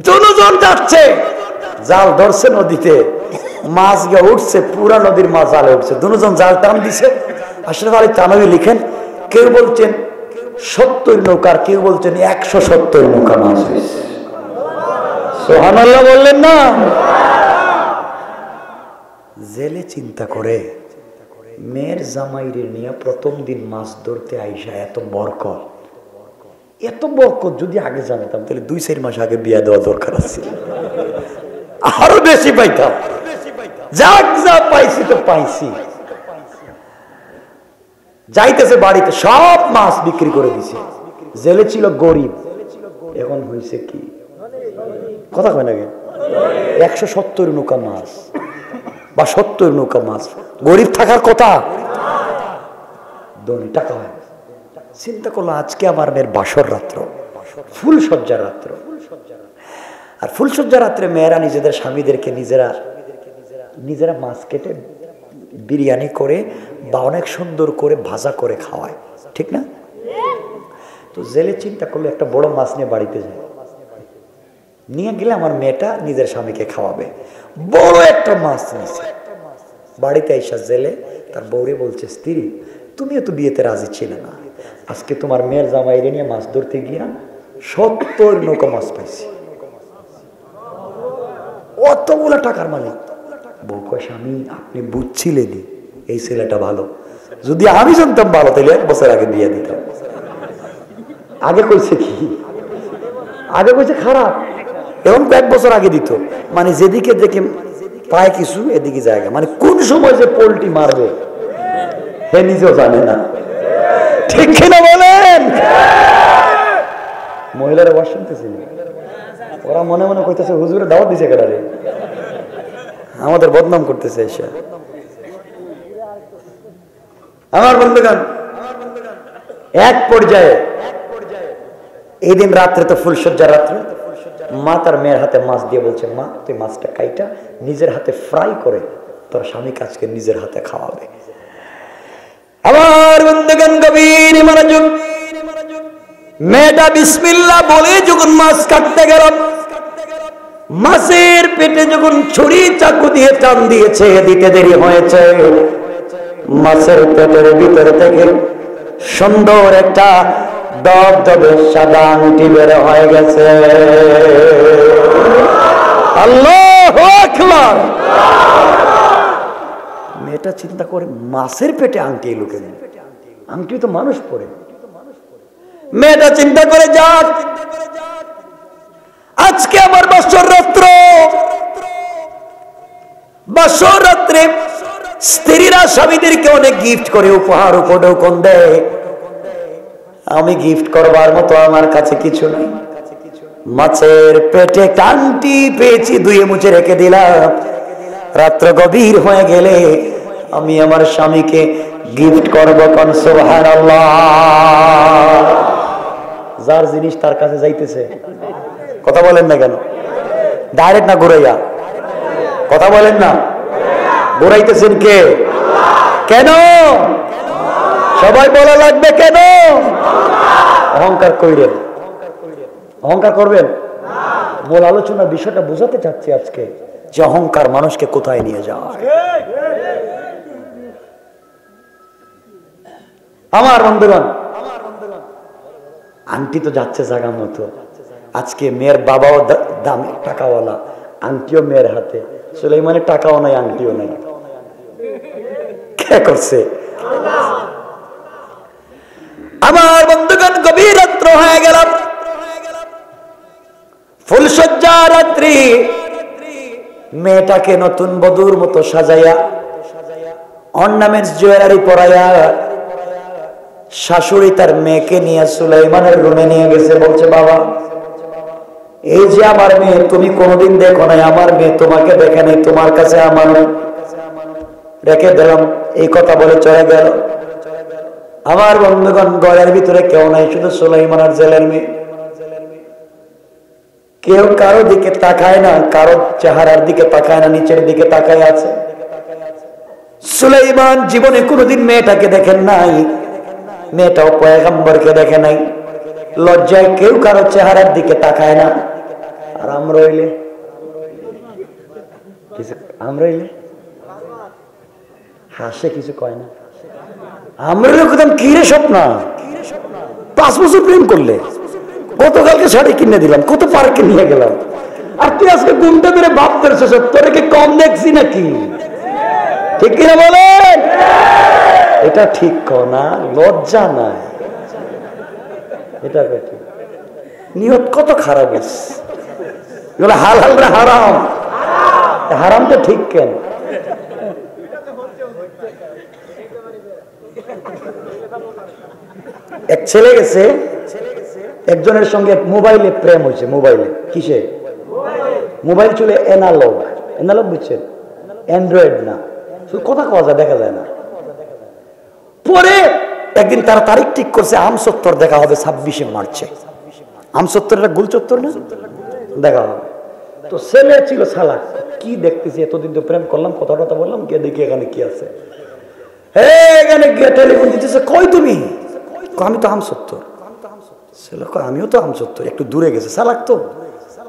A: দুজন যাচ্ছে, জাল ধরছে নদীতে, মাছ গিয়ে উঠছে, পুরা নদীর মাছ জালে উঠছে। দুজন জাল টান দিছে। আশরাফ আলী থানভী লিখেন, কেউ বলছেন 70 নৌকার, কেউ বলছেন 170 নৌকা মাছ হয়েছে। সুবহানাল্লাহ বললেন না? জেলে চিন্তা করে মেয়ের জামাইরে নিয়ে প্রথম দিন মাছ ধরতে আইসা এত বরকত, এত বরকত যদি আগে জানতাম তাহলে 2-4 মাস আগে বিয়া দেওয়া দরকার আছে, আরো বেশি পাইতাম। যাক যা পাইছি তো পাইছি। যাইতেছে বাড়িতে, সব মাছ বিক্রি করে দিছে। জেলে ছিল গরিব, এখন হয়েছে কি? কথা কয় না কেন? 170 নৌকা মাছ বা 70 নৌকা মাছ। গরিব থাকার কথা, ধনী টাকা হয়। চিন্তা করলো আজকে আমার মেয়ের বাসর রাত্র, ফুলসজ্জার রাত্র। আর ফুলসজ্জার রাত্রে মেয়েরা নিজেদের স্বামীদেরকে নিজেরা মাছ কেটে বিরিয়ানি করে বা অনেক সুন্দর করে ভাজা করে খাওয়ায়, ঠিক না? তো জেলে চিন্তা করলো একটা বড় মাছ নিয়ে বাড়িতে যায়, নিয়ে গেলে আমার মেয়েটা নিজের স্বামীকে খাওয়াবে। বড় একটা মাছ নিয়েছে। বাড়িতে এসে জেলে তার বউরে বলছে, স্ত্রী তুমিও তো বিয়েতে রাজি ছিলে না, আজকে তোমার মেয়ের জামাইরে নিয়ে মাছ ধরতে গিয়া 70 নৌকা মাছ পাইছি। অতগুলা টাকার মালিক। বউ কয়, স্বামী আপনি বুঝছিলেনই, এই ছেলেটা ভালো, যদি আমি জানতাম ভালো তাহলে 1 বছর আগে বিয়ে দিতাম। আগে কইছে কি, আগে কইছে খারাপ, এখন 1 বছর আগে দিত। মানে যেদিকে দেখে পায় কিছু এদিকে জায়গা, মানে কোন সময় যে পোল্টি মারবে হে নিজেও জানে না, ঠিক কিনা বলেন? মহিলারা ওয়াজ শুনতেছিল, ওরা মনে মনে কইতেছে হুজুরে দাওয়াত দিছে কেডারে, আমাদের বদনাম করতেছে এসে। আমার বন্ধুগণ, এক পর্যায়ে এই দিন রাত্রে তো ফুলসজ্জা রাত্রে, মা তার মেয়ের হাতে মাছ দিয়ে বলছে, মা তুই মাছটা কাইটা নিজের হাতে ফ্রাই করে তোর স্বামীকে আজকে নিজের হাতে খাওয়াবে। আমার বন্ধুগণ গভীর মনোযোগ, মেয়েটা বিসমিল্লাহ বলে যখন মাছ কাটতে গেল, মাছের পেটে যখন ছুরি চাকু দিয়ে টান দিয়েছে, দিতে দেরি হয়েছে, মাছের পেটের ভিতর থেকে সুন্দর একটা দবদবে সাদা আংটি বের হয়ে গেছে। আল্লাহু আকবার। মেয়েটা চিন্তা করে মাছের পেটে আংটি এলো কেন, আংটি তো মানুষ পরে। মেয়েটা চিন্তা করে, যাক আজকে আমার বাসর রাত্রে স্ত্রীরা স্বামীদেরকে অনেক গিফট করে, উপহার উপঢৌকন দেয়, আমি গিফট করবার মতো আমার কাছে কিছু নেই। মাছের পেটে আংটি পেয়েছি, ধুয়ে মুছে রেখে দিলাম, রাত্র গভীর হয়ে গেলে আমি আমার স্বামীকে গিফট করব। কোন সুবহানাল্লাহ। যার জিনিস তার কাছে যাইতেছে, কথা বলেন না কেন? ডাইরেক্ট না ঘুরাইয়া? কথা বলেন না, ঘুরাইতেছেন কে? কেন? সবাই বলা লাগবে কেন? অহংকার কইরেন, অহংকার করবেন। মূল আলোচনার বিষয়টা বোঝাতে চাচ্ছি আজকে, যে অহংকার মানুষকে কোথায় নিয়ে যায়। আমার বন্ধুগণ, আন্টি তো যাচ্ছে জায়গা মতো, আজকে মেয়ের বাবাও দামি টাকাওয়ালা, আংটিও মেয়ের হাতে, সুলাইমানের টাকাও নাই আংটিও নাই, কে করছে? আমার বন্ধুগণ গভীর রাত্র হয়ে গেল, ফুলসজ্জা রাত্রি, মেয়েটাকে নতুন বধূর মতো সাজাইয়া অর্নামেন্টস জুয়েলারি পরাইয়া শাশুড়ি তার মেয়েকে নিয়ে সুলাইমানের রুমে নিয়ে গেছে। বলছে, বাবা এই যে আমার মেয়ে, তুমি কোনোদিন দেখো নাই, আমার মেয়ে তোমাকে দেখে নাই, তোমার কাছে আমার রেখে দিলাম। এই কথা বলে চলে গেল। আমার বন্ধুগণ ঘরের ভিতরে কেউ নাই, শুধু সুলাইমান আর জেলের মেয়ে। কেউ কারো দিকে তাকায় না, কারো চেহারার দিকে তাকায় না, নিচের দিকে তাকায় আছে। সুলাইমান জীবনে কোনোদিন মেয়েটাকে দেখেন নাই, মেয়েটাও পয়গম্বরকে দেখে নাই। লজ্জায় কেউ কারো চেহারার দিকে তাকায় না। আর আমরা হইলে হাসে, কিছু কয় না। আমরা কোথাও কিরে স্বপ্ন, 5 বছর প্রেম করলে, গতকালকে শাড়ি কিনে দিলাম, কত পার্কে নিয়ে গেলাম, আর তুই আজকে ঘুমটা ধরে ভাব ধরেছিস, তোরে কি কম দেখছি নাকি? ঠিক কিনা বলেন? এটা ঠিক না, লজ্জা নাই, এটা ঠিক। নিয়ত কত খারাপ, এগুলো হাল হালরা হারাম, হারাম তো ঠিক কেন? এক ছেলে গেছে, একজনের সঙ্গে মোবাইলে প্রেম হয়েছে। মোবাইলে কিসে? মোবাইল চলে এনালগ, এনালগ বুঝছেন? অ্যান্ড্রয়েড না, শুধু কথা কওয়া যায়, দেখা যায় না। পরে একদিন তারা তারিখ ঠিক করছে, আমসত্তর দেখা হবে 26শে মার্চে। আমসত্তরটা গুল চত্বর না, দেখা হবে। তো ছেলে ছিল সালাক, কি দেখতেছি, এতদিন তো প্রেম করলাম, কথা কথা বললাম, কে দেখি এখানে কি আছে। এখানে টেলিফোন দিতেছে, কই তুমি? আমি তো আমসত্তর। ছেলে কয়, আমিও তো আমসত্তর। একটু দূরে গেছে, সালাক তো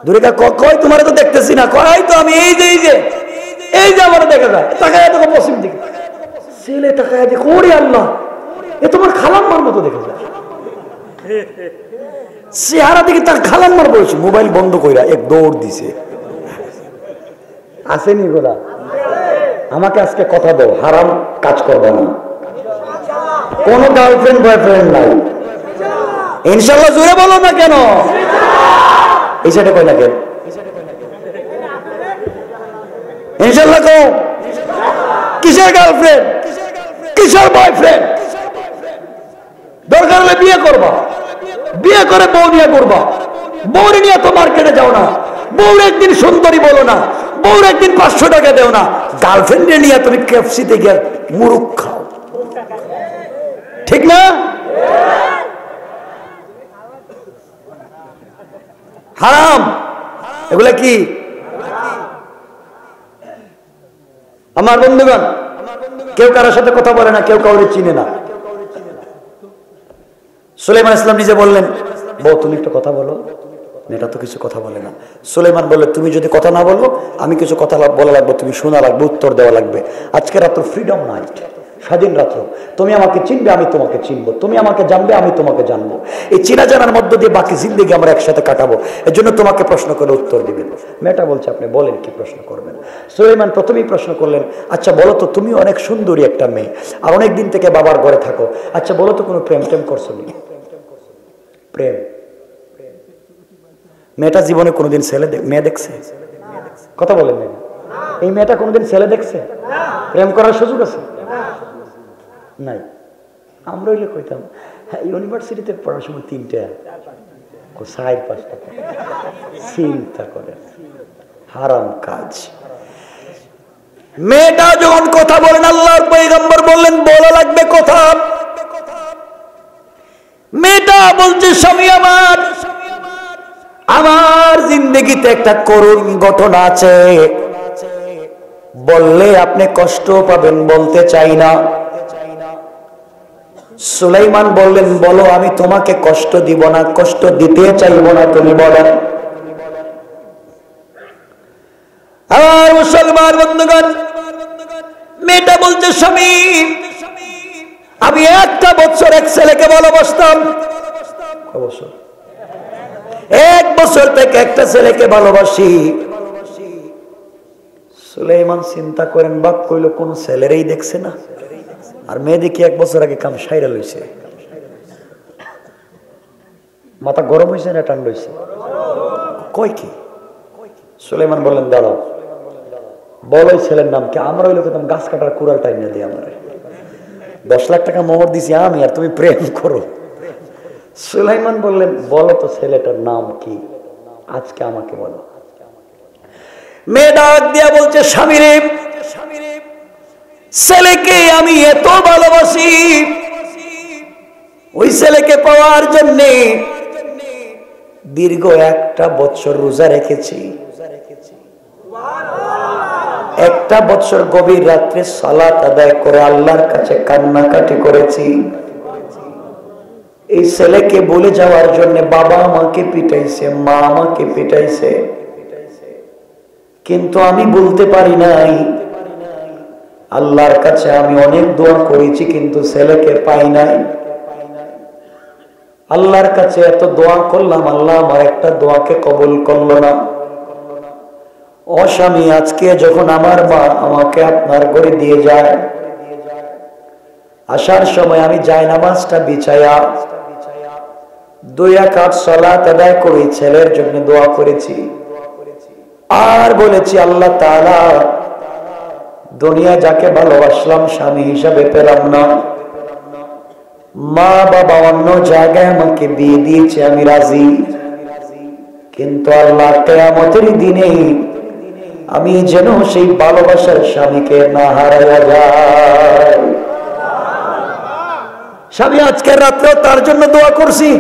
A: দূরে, কয় তোমার তো দেখতেছি না। কয় তো আমি এই যে আমার দেখা যায়, তাকায় দেখো পশ্চিম দিকে। ছেলে তাকায় দেখো, ওরে আল্লাহ, এ তোমার খালাম্মার মতো দেখা যায়। চেহারা দিকে তার খালাম্মার বলছে। মোবাইল বন্ধ কইরা এক দৌড় দিছে। আসেনি গোলা, আমাকে আজকে কথা দাও, হারাম কাজ করবে না, কোনো গার্লফ্রেন্ড বয়ফ্রেন্ড নাই ইনশাল্লাহ। জোরে বলো না কেন? এই সাইডে কই না কেন? ইনশাল্লাহ কো। কিসের গার্লফ্রেন্ড, কিসের বয়ফ্রেন্ড? দরকার হলে বিয়ে করবা, বিয়ে করে বউ নিয়ে করবা। বউ নিয়ে তো মার্কেটে যাও না, বউর একদিন সুন্দরী বলো না, বউর একদিন 500 টাকা দেও না। গার্লফ্রেন্ড নিয়ে তুমি কেএফসিতে গিয়ে মুরুখ খাও, ঠিক না? হারাম এগুলা কি? আমার বন্ধুগণ, কেউ কারোর সাথে কথা বলে না, কেউ কাউরে চিনে না। সুলাইমান ইসলাম নিজে বললেন, বউ তুমি একটু কথা বলো। মেয়েটা তো কিছু কথা বলে না। সুলাইমান বললে, তুমি যদি কথা না বলো, আমি কিছু কথা বলা লাগবে, তুমি শোনা লাগবে, উত্তর দেওয়া লাগবে। আজকে রাত্র ফ্রিডম নাইট, স্বাধীন রাত্র। তুমি আমাকে চিনবে, আমি তোমাকে চিনবো, তুমি আমাকে জানবে, আমি তোমাকে জানবো। এই চিনা জানার মধ্য দিয়ে বাকি জিন্দগি আমরা একসাথে কাটাবো। এর জন্য তোমাকে প্রশ্ন করে উত্তর দিবেন। মেয়েটা বলছে, আপনি বলেন কি প্রশ্ন করবেন। সুলাইমান প্রথমেই প্রশ্ন করলেন, আচ্ছা বলো তো, তুমি অনেক সুন্দরী একটা মেয়ে, আর অনেক দিন থেকে বাবার ঘরে থাকো, আচ্ছা বলো তো কোনো প্রেম টেম করছো নি? প্রেম? মেয়েটা জীবনে কোনোদিন ছেলে মেয়ে দেখছে? কথা বলেন না। এই মেয়েটা কোনোদিন ছেলে দেখছে? প্রেম করার সুযোগ আছে? নাই। আমরা হইলে কইতাম, হ্যাঁ ইউনিভার্সিটিতে পড়ার সময় 3টা 4-5টা। চিন্তা করে, হারাম কাজ। মেয়েটা যখন কথা বলেন, আল্লাহর পয়গম্বর বললেন বলা লাগবে কথা। মেয়েটা বলছে, স্বামী আমার, আমার জিন্দগিতে একটা করুণ ঘটনা আছে, বললে আপনি কষ্ট পাবেন, বলতে চাই না। সুলাইমান বললেন, বলো, আমি তোমাকে কষ্ট দিব না, কষ্ট দিতে চাইব না, তুমি বলো। আমার মুসলমান বন্ধুগণ, মেয়েটা বলছে, স্বামী আমি 1 বছর এক ছেলেকে ভালোবাসতাম। 1 বছর থেকে একটা ছেলেকে ভালোবাসি। সুলাইমান চিন্তা করেন, বাপ কইল কোন ছেলেরই দেখছে না, আর মেয়ে দেখি 1 বছর আগে কাম সাইরা লইছে। মাথা গরম হয়েছে না ঠান্ডা হয়েছে? কই কি? সুলাইমান বললেন, দাঁড়াও, বলো ছেলের নাম কি? আমরা হইলো কইতাম গাছ কাটার কুড়াল টাইম দিয়ে আমার 10 লাখ টাকা মোহর দিছি আমি, আর তুমি প্রেম করো। সুলাইমান বললেন, বলো তো ছেলেটার নাম কি, আজকে আমাকে বলো। মেয়ে ডাক দিয়া বলছে, স্বামী রে, ছেলেকে আমি এত ভালোবাসি, ওই ছেলেকে পাওয়ার জন্য দীর্ঘ 1 বছর রোজা রেখেছি, 1 বছর গভীর রাত্রে সালাত আদায় করে আল্লাহর কাছে কান্নাকাটি করেছি। এই ছেলেকে বলে যাওয়ার জন্য বাবা আমাকে পিটাইছে, মা আমাকে পিটাইছে, কিন্তু আমি বলতে পারি নাই। আল্লাহর কাছে আমি অনেক দোয়া করেছি, কিন্তু ছেলেকে পাই নাই। আল্লাহর কাছে এত দোয়া করলাম, আল্লাহ আমার একটা দোয়াকে কবুল করলো না। ও স্বামী, আজকে যখন আমার মা আমাকে আপনার ঘরে দিয়ে যায়, আসার সময় আমি জায়নামাজটা বিছায়া 2 রাকাত সালাত আদায় করে ছেলের জন্য দোয়া করেছি, আর বলেছি, আল্লাহ তাআলা, দুনিয়া যাকে ভালোবাসলাম স্বামী হিসাবে পেলাম না, মা বাবা অন্য জায়গায় আমাকে বিয়ে দিয়েছে, আমি রাজি, কিন্তু আল্লাহ কিয়ামতের দিনে আমি যেন সেই ভালোবাসার স্বামীকে না হারাইয়া যাই। স্বামী আজকের রাত্রে তার জন্য দোয়া করছি।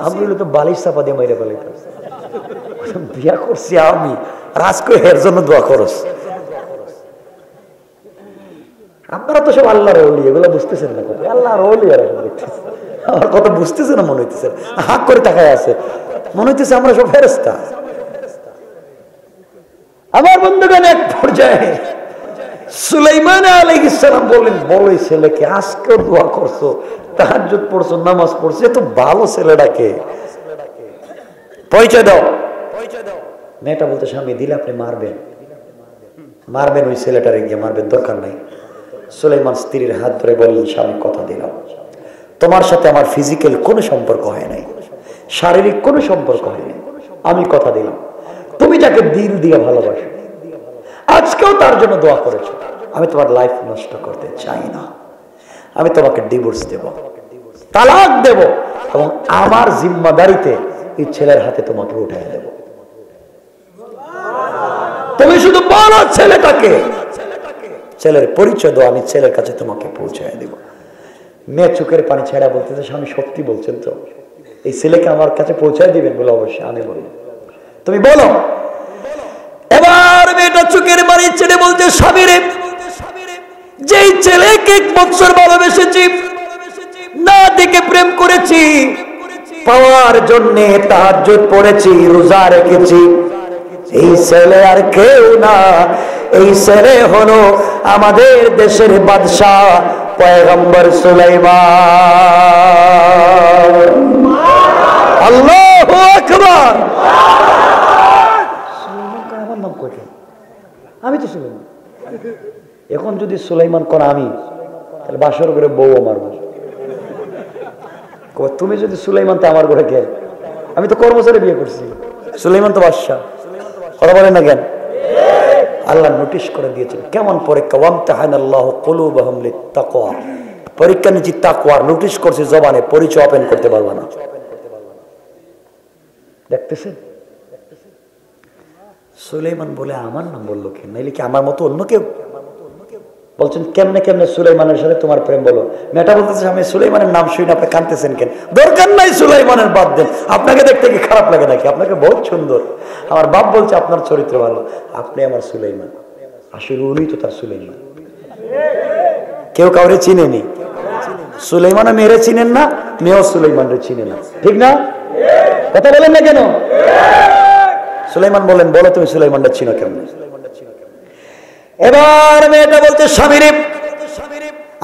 A: আমি তো বালিশ চাপা দিয়ে মাইরে ফেলে, বিয়া করছি আমি, রাজকে এর জন্য দোয়া করস। আপনারা তো সব আল্লাহর ওলি, এগুলো বুঝতেছেন না, কথা আল্লাহর ওলি, আর দেখতেছেন আমার কথা বুঝতেছে না, মনে হইতেছে হাক করে তাকায় আছে, মনে হইতেছে আমরা সব ফেরেশতা। আমার বন্ধুগণ, এক পর্যায়ে সুলাইমান আলাইহিস সালাম বললেন, বলো ছেলেকে আজকে দোয়া করছো, তাহাজ্জুদ পড়ছো, নামাজ পড়ছো, এত ভালো ছেলেটাকে পরিচয় দাও। মেয়েটা বলতে, স্বামী দিলে আপনি মারবেন। মারবেন ওই ছেলেটারে গিয়ে, মারবেন, দরকার নাই। সুলাইমান স্ত্রীর হাত ধরে বললেন, স্বামী কথা দিলাম তোমার সাথে আমার ফিজিক্যাল কোনো সম্পর্ক হয় নাই, শারীরিক কোনো সম্পর্ক হয় নাই, আমি কথা দিলাম তুমি যাকে দিল দিয়ে ভালোবাসো, আজকেও তার জন্য দোয়া করেছো, আমি তোমার লাইফ নষ্ট করতে চাই না, আমি তোমাকে ডিভোর্স দেব, তালাক দেব, এবং আমার জিম্মাদারিতে এই ছেলের হাতে তোমাকে উঠাই দেব। তুমি শুধু বলো ছেলেটাকে, ছেলের পরিচয় দাও, আমি ছেলের কাছে তোমাকে পৌঁছায় দেব। মেয়ে চোখের পানি ছেড়া বলতেছে, স্বামী সত্যি বলছেন তো, এই ছেলেকে আমার কাছে পৌঁছায় দিবেন? বলে অবশ্যই। আমি বললাম তুমি বলো। এবার মেয়েটা চোখের পানি ছেড়ে বলছে, স্বামী রে, যেই ছেলেকে 1 বছর ভালোবেসেছি, না দেখে প্রেম করেছি, পাওয়ার জন্যে তাহাজ্জুদ পড়েছি, রোজা রেখেছি, এই ছেলে আর কেউ না, এই ছেলে হলো আমাদের দেশের বাদশাহ পয়গম্বর সুলাইমান। আল্লাহু আকবার। আমার নাম কই? আমি তো সুলাইমান। এখন যদি সুলাইমান কোন আমি, তাহলে বাসর করে বউ আমার, তুমি যদি সুলাইমান তো আমার ঘরে কে? আমি তো কর্মচারী বিয়ে করছি, সুলাইমান তো বাদশাহ। কথা বলেন না কেন? আল্লাহ নোটিশ করে দিয়েছেন কেমন পরীক্ষা, ওয়ামতাহানাল্লাহু কুলুবাহুম লিত্তাকওয়া, পরীক্ষা নিচ্ছি তাকওয়ার, নোটিশ করছে জবানে, পরিচয় ওপেন করতে পারবে না। দেখতেছেন? সুলাইমান বলে আমার নাম বললো কেন? নাইলে কি আমার মতো অন্য কেউ? বলছেন কেমনে কেমনে সুলাইমানের সাথে তোমার প্রেম? বলো। মেয়েটা বলতেছে, আমি সুলাইমানের নাম শুনে আপনি কাঁদতেছেন কেন? দরকার নাই সুলাইমানের, বাদ দেন। আপনাকে দেখতে কি খারাপ লাগে নাকি? আপনাকে বহুত সুন্দর। আমার বাপ বলছে আপনার চরিত্র ভালো, আপনি আমার সুলাইমান। আসলে উনি তো তার সুলাইমান। কেউ কাউরে চিনেনি, সুলাইমানও মেয়েরে চিনেন না, মেয়েও সুলাইমানরে চিনে না, ঠিক না? কথা বলেন না কেন? সুলাইমান বলেন, বলো তুমি সুলাইমানটা চিনো কেমন? এবার মেয়েটা বলতে, স্বামী রে,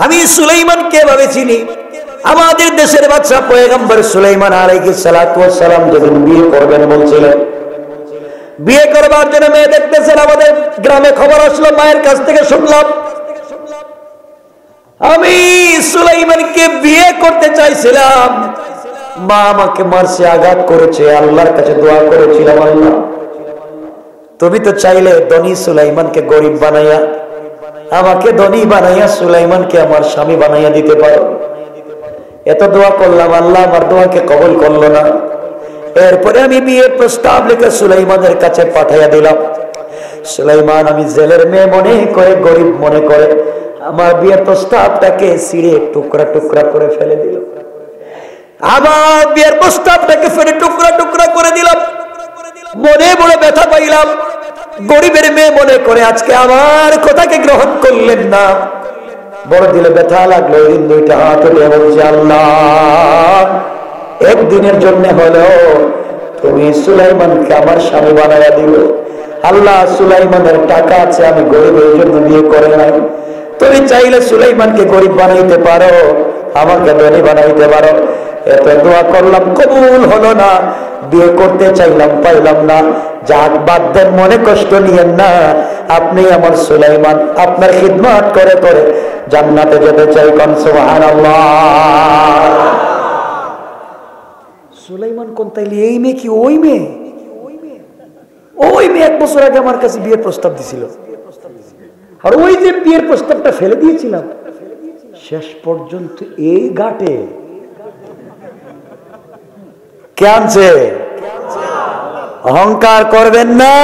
A: আমি সুলাইমানকে এভাবে চিনি, আমাদের দেশের বাদশা পয়গম্বর সুলাইমান আলাইহিস সালাতু ওয়াস সালাম যখন বিয়ে করবেন বলছিলেন, বিয়ে করবার জন্য মেয়ে দেখতেছেন, আমাদের গ্রামে খবর আসলো, মায়ের কাছ থেকে শুনলাম, আমি সুলাইমানকে বিয়ে করতে চাইছিলাম, মা আমাকে মারছে, আঘাত করেছে, আল্লাহর কাছে দোয়া করেছিলাম, আল্লাহ তুমি তো চাইলে ধনী সুলাইমানকে গরিব বানাইয়া, আমাকে ধনী বানাইয়া সুলাইমানকে আমার স্বামী বানাইয়া দিতে পারো। এত দোয়া করলাম, আল্লাহ আমার দোয়াকে কবুল করলো না। এরপরে আমি বিয়ের প্রস্তাব লিখে সুলাইমানের কাছে পাঠাইয়া দিলাম। সুলাইমান আমি জেলের মেয়ে মনে করে, গরিব মনে করে আমার বিয়ের প্রস্তাবটাকে ছিঁড়ে টুকরা টুকরা করে ফেলে দিল। আমার বিয়ের প্রস্তাবটাকে ফেলে টুকরা টুকরা করে দিলাম। মনে বড় ব্যথা পাইলাম, গরিবের মেয়ে মনে করে আজকে আমার কথাকে গ্রহণ করলেন না, বড় দিলে ব্যথা লাগলো। দিন দুইটা হাত উঠিয়ে বলছি, আল্লাহ একদিনের জন্য হলেও তুমি সুলাইমানকে আমার স্বামী বানাইয়া দিল। আল্লাহ সুলাইমানের টাকা আছে, আমি গরিবের জন্য বিয়ে করে নাই, তুমি চাইলে সুলাইমানকে গরিব বানাইতে পারো, আমাকে ধনী বানাইতে পারো। এত দোয়া করলাম, কবুল হলো না। বিয়ে করতে চাইলাম, পাইলাম না। যাক বাদ দেন, মনে কষ্ট নিয়েন না, আপনি আমার সুলাইমান, আপনার খিদমত করে করে জান্নাতে যেতে চাই। কোন সুবহানাল্লাহ। সুলাইমান কোন? তাইলে এই মেয়ে কি ওই মেয়ে? ওই মেয়ে 1 বছর আগে আমার কাছে বিয়ের প্রস্তাব দিছিল, আর ওই যে বিয়ের প্রস্তাবটা ফেলে দিয়েছিলাম, শেষ পর্যন্ত এই ঘাটে কে আনছে? অহংকার করবেন না,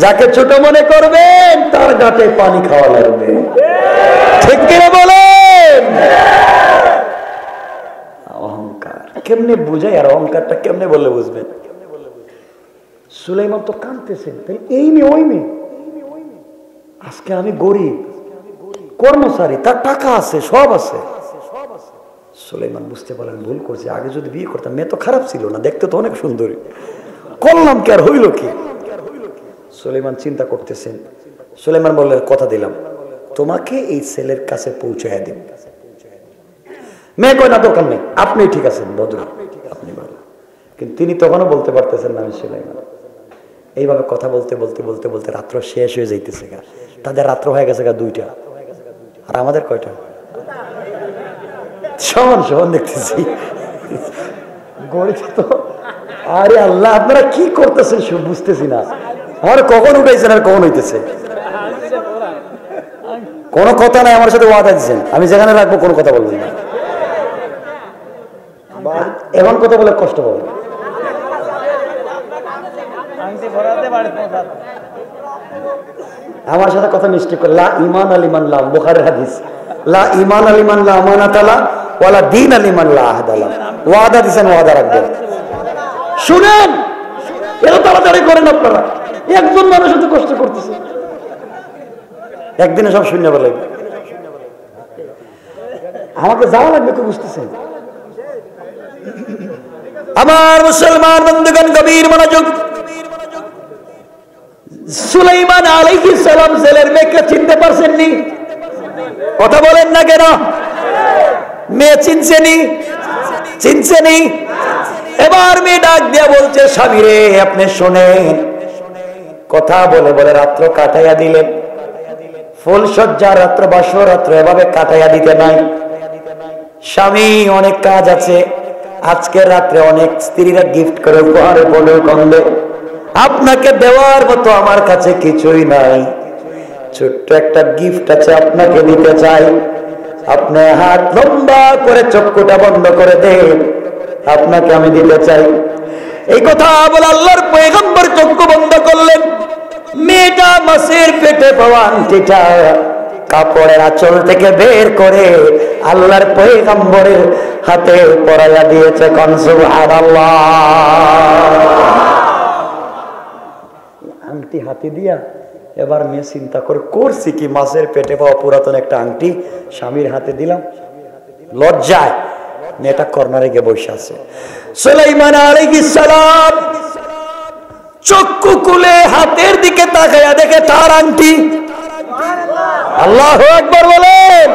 A: যাকে ছোট মনে করবেন তার ঘাটে পানি খাওয়া লাগবে, ঠিক কিনা বলেন? অহংকার কেমনে বুঝাই, আর অহংকারটা কেমনে বললে বুঝবেন? সুলাইমান তো কাঁদতেছেন, তাই এই মেয়ে ওই মেয়ে। আজকে আমি গরিব কর্মচারী, তার টাকা আছে, সব আছে। সুলাইমান বুঝতে পারলেন ভুল করছে, আগে যদি বিয়ে করতাম, মেয়ে তো খারাপ ছিল না, দেখতে তো অনেক সুন্দরী, করলাম কি আর হইল কি? সুলাইমান চিন্তা করতেছেন। সুলাইমান বললেন, কথা দিলাম তোমাকে এই ছেলের কাছে পৌঁছাইয়া দিন। মেয়ে কয় না, দরকার নেই, আপনি ঠিক আছেন, ভদ্র, আপনি ভালো। কিন্তু তিনি তখনও বলতে পারতেছেন না আমি সুলাইমান। এইভাবে কথা বলতে বলতে বলতে বলতে রাত্র শেষ হয়ে যাইতেছে গা। তাদের রাত্র হয়ে গেছে গা 2টা, আর আমাদের কয়টা? সমান সমান দেখতেছি গড়িতে তো। আরে আল্লাহ, আপনারা কি করতেছেন বুঝতেছি না। আমার কখন উঠাইছেন আর কখন হইতেছে, কোনো কথা নাই। আমার সাথে ওয়াদা দিচ্ছেন, আমি যেখানে রাখবো কোনো কথা বলবেন না। এমন কথা বলে কষ্ট পাবো। আমার সাথে কথা মিষ্টি করে, লা ইমান আলিমান লা, বুখারীর হাদিস, লা ইমান আলিমান লা আমানাত লা ওয়ালা দীন আলিমান লা আহদ লা। ওয়াদা দিবেন, ওয়াদা রাখবেন। শুনেন, এত তাড়াতাড়ি করেন আপনারা। একজন মানুষ এত কষ্ট করতেছে, একদিনে সব শূন্য বলে আমাকে যাওয়া লাগবে, কেউ বুঝতেছেন? আমার মুসলমান বন্ধুগণ, গভীর মনোযোগ। সুলাইমান আলাইহিস সালাম জেলের মেয়েকে চিনতে পারছেননি? কথা বলেন না কেন? মেয়ে চিনছেনি? চিনছেনি? এবার মেয়ে ডাক দিয়া বলছে, স্বামী রে, আপনি শোনেন। কথা বলে বলে রাত্র কাটাইয়া দিলেন। ফুলসজ্জা রাত্র, বাসর রাত্র এভাবে কাটাইয়া দিতে নাই। স্বামী, অনেক কাজ আছে, আজকের রাত্রে অনেক স্ত্রীরা গিফট করে উপহারে বলে কন্দে, আপনাকে দেওয়ার মতো আমার কাছে কিছুই নাই। ছোট্ট একটা গিফট আছে, আপনাকে দিতে চাই। আপনি হাত লম্বা করে চক্ষুটা বন্ধ করে দেন, আপনাকে আমি দিতে চাই। এই কথা বলে আল্লাহর পয়গম্বর চক্ষু বন্ধ করলেন। মেয়েটা মাছের পেটে পাওয়া আংটিটা কাপড়ের আঁচল থেকে বের করে আল্লাহর পয়গম্বরের হাতে পরাইয়া দিয়েছে। কোন সুবহানাল্লাহ। আংটি হাতে দিয়া এবার মেয়ে চিন্তা করে, করছি কি, মাছের পেটে পাওয়া পুরাতন একটা আংটি স্বামীর হাতে দিলাম। লজ্জায় মেয়েটা কর্নারে গিয়ে বসে আছে। সুলাইমান আলাইহিস সালাম চক্ষু খুলে হাতের দিকে তাকায়া দেখে তার আংটি। আল্লাহু আকবার বলেন।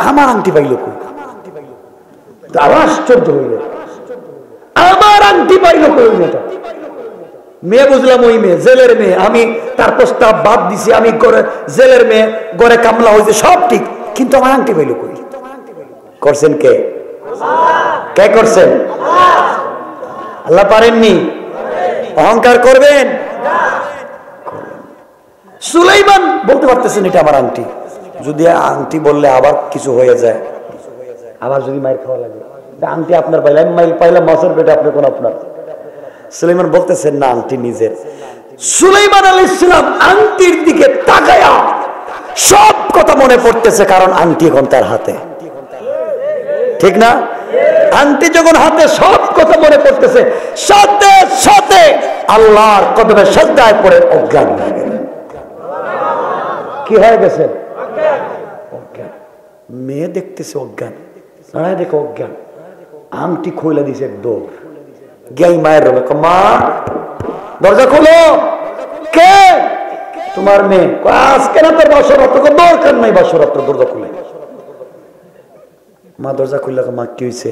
A: আমার আংটি পাইল কই? আশ্চর্য হইল, আমার আংটি পাইল কই? মেয়েটা, মেয়ে বুঝলাম ওই মেয়ে, জেলের মেয়ে। আমি তার প্রস্তাব বাদ দিছি, আমি জেলের মেয়ে, গড়ে কামলা হয়েছে, সব ঠিক, কিন্তু আমার আংটি পাইল কই? করছেন কে? কে করছেন? আল্লাহ পারেননি? অহংকার করবেন? সুলাইমান বলতে পারতেছেন এটা আমার আংটি। যদি আংটি বললে আবার কিছু হয়ে যায়, আবার যদি মাইর খাওয়া লাগে, আংটি আপনার পাইলাম, মাইল পাইলাম মাছের পেটে, আপনি কোন আপনার? সুলাইমান বলতেছেন না, আংটি নিজের। সুলাইমান আলাইহিস সালাম আংটির দিকে তাকায়া সব কথা মনে পড়তেছে, কারণ আংটি এখন তার হাতে, ঠিক না? আংটি যখন হাতে, সব কথা মনে পড়তেছে। সাথে সাথে আল্লাহর কদমে সাজদায় পড়ে অজ্ঞান হয়ে গেলেন। কি হয়ে গেছে? অজ্ঞান। মেয়ে দেখতেছে অজ্ঞান, দাঁড়ায় দেখে অজ্ঞান। আংটি খুলে দিছে এক দৌড়, গিয়ে মায়ের রবে, মা দরজা খোলো। কে? তোমার মেয়ে। আজকে না তোর বাসরাত্র, দরকার নাই বাসরাত্র, দরজা খুলে। মা দরজা খুললে, মা কি হয়েছে?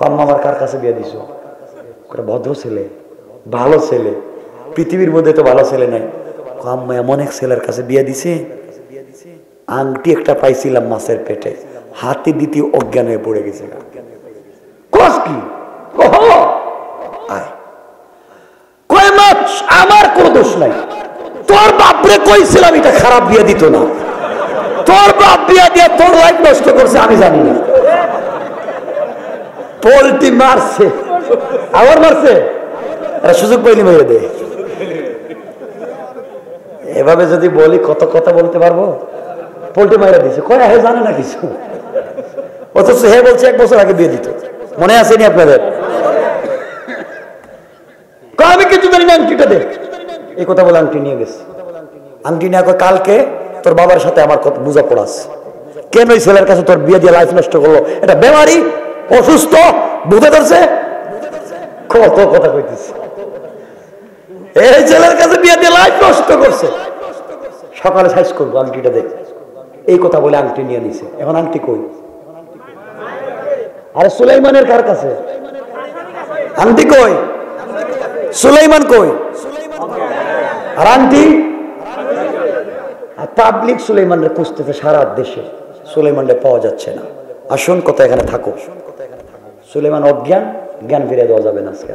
A: আম্মা আমার কার কাছে বিয়ে দিছো? ভদ্র ছেলে, ভালো ছেলে, পৃথিবীর মধ্যে তো ভালো ছেলে নাই। আম্মা এমন এক ছেলের কাছে বিয়ে দিছে, আংটি একটা পাইছিলাম মাছের পেটে, হাতে দিতে অজ্ঞান হয়ে পড়ে গেছে। আমার কোনো দোষ নাই, তোর বাপরে কইছিলাম এটা খারাপ বিয়ে দিত না, তোর বাপ বিয়ে দিয়ে তোর লাইফ নষ্ট করছে, আমি জানি না। পোল্ট্রি মারছে, আবার মারছে, সুযোগ পাইনি মেরে দে। এভাবে যদি বলি কত কথা বলতে পারবো। পোল্ট্রি মাইরা দিছে, কয় হে জানে না কিছু, অথচ হে বলছে 1 বছর আগে বিয়ে দিত। মনে আসেনি আপনাদের? আমি কিছু জানি না, আংটিটা দে। এই কথা বলে আংটি নিয়ে গেছে। আংটি নিয়ে কালকে তোর বাবার সাথে আমার কথা বুঝা পড়াস, কেন ওই ছেলের কাছে তোর বিয়ে দিয়ে লাইফ নষ্ট করলো, এটা বেমারি, অসুস্থ, বুঝে ধরছে। কত কথা কইতেছে, এই ছেলের কাছে বিয়ে দিয়ে লাইফ নষ্ট করছে। সকালে সাইজ করবো, আংটিটা দেখ। এই কথা বলে আংটি নিয়ে নিছে। এখন আংটি কই? আরে সুলাইমানের কার কাছে? আংটি কই? সুলাইমান কই? আর আন্টি আর পাবলিক সুলাইমানরে খুঁজতেছে সারা দেশে, সুলাইমানরে পাওয়া যাচ্ছে না। আসুন কথা এখানে থাকো। সুলাইমান অজ্ঞান, জ্ঞান ফিরে দেওয়া যাবে না আজকে।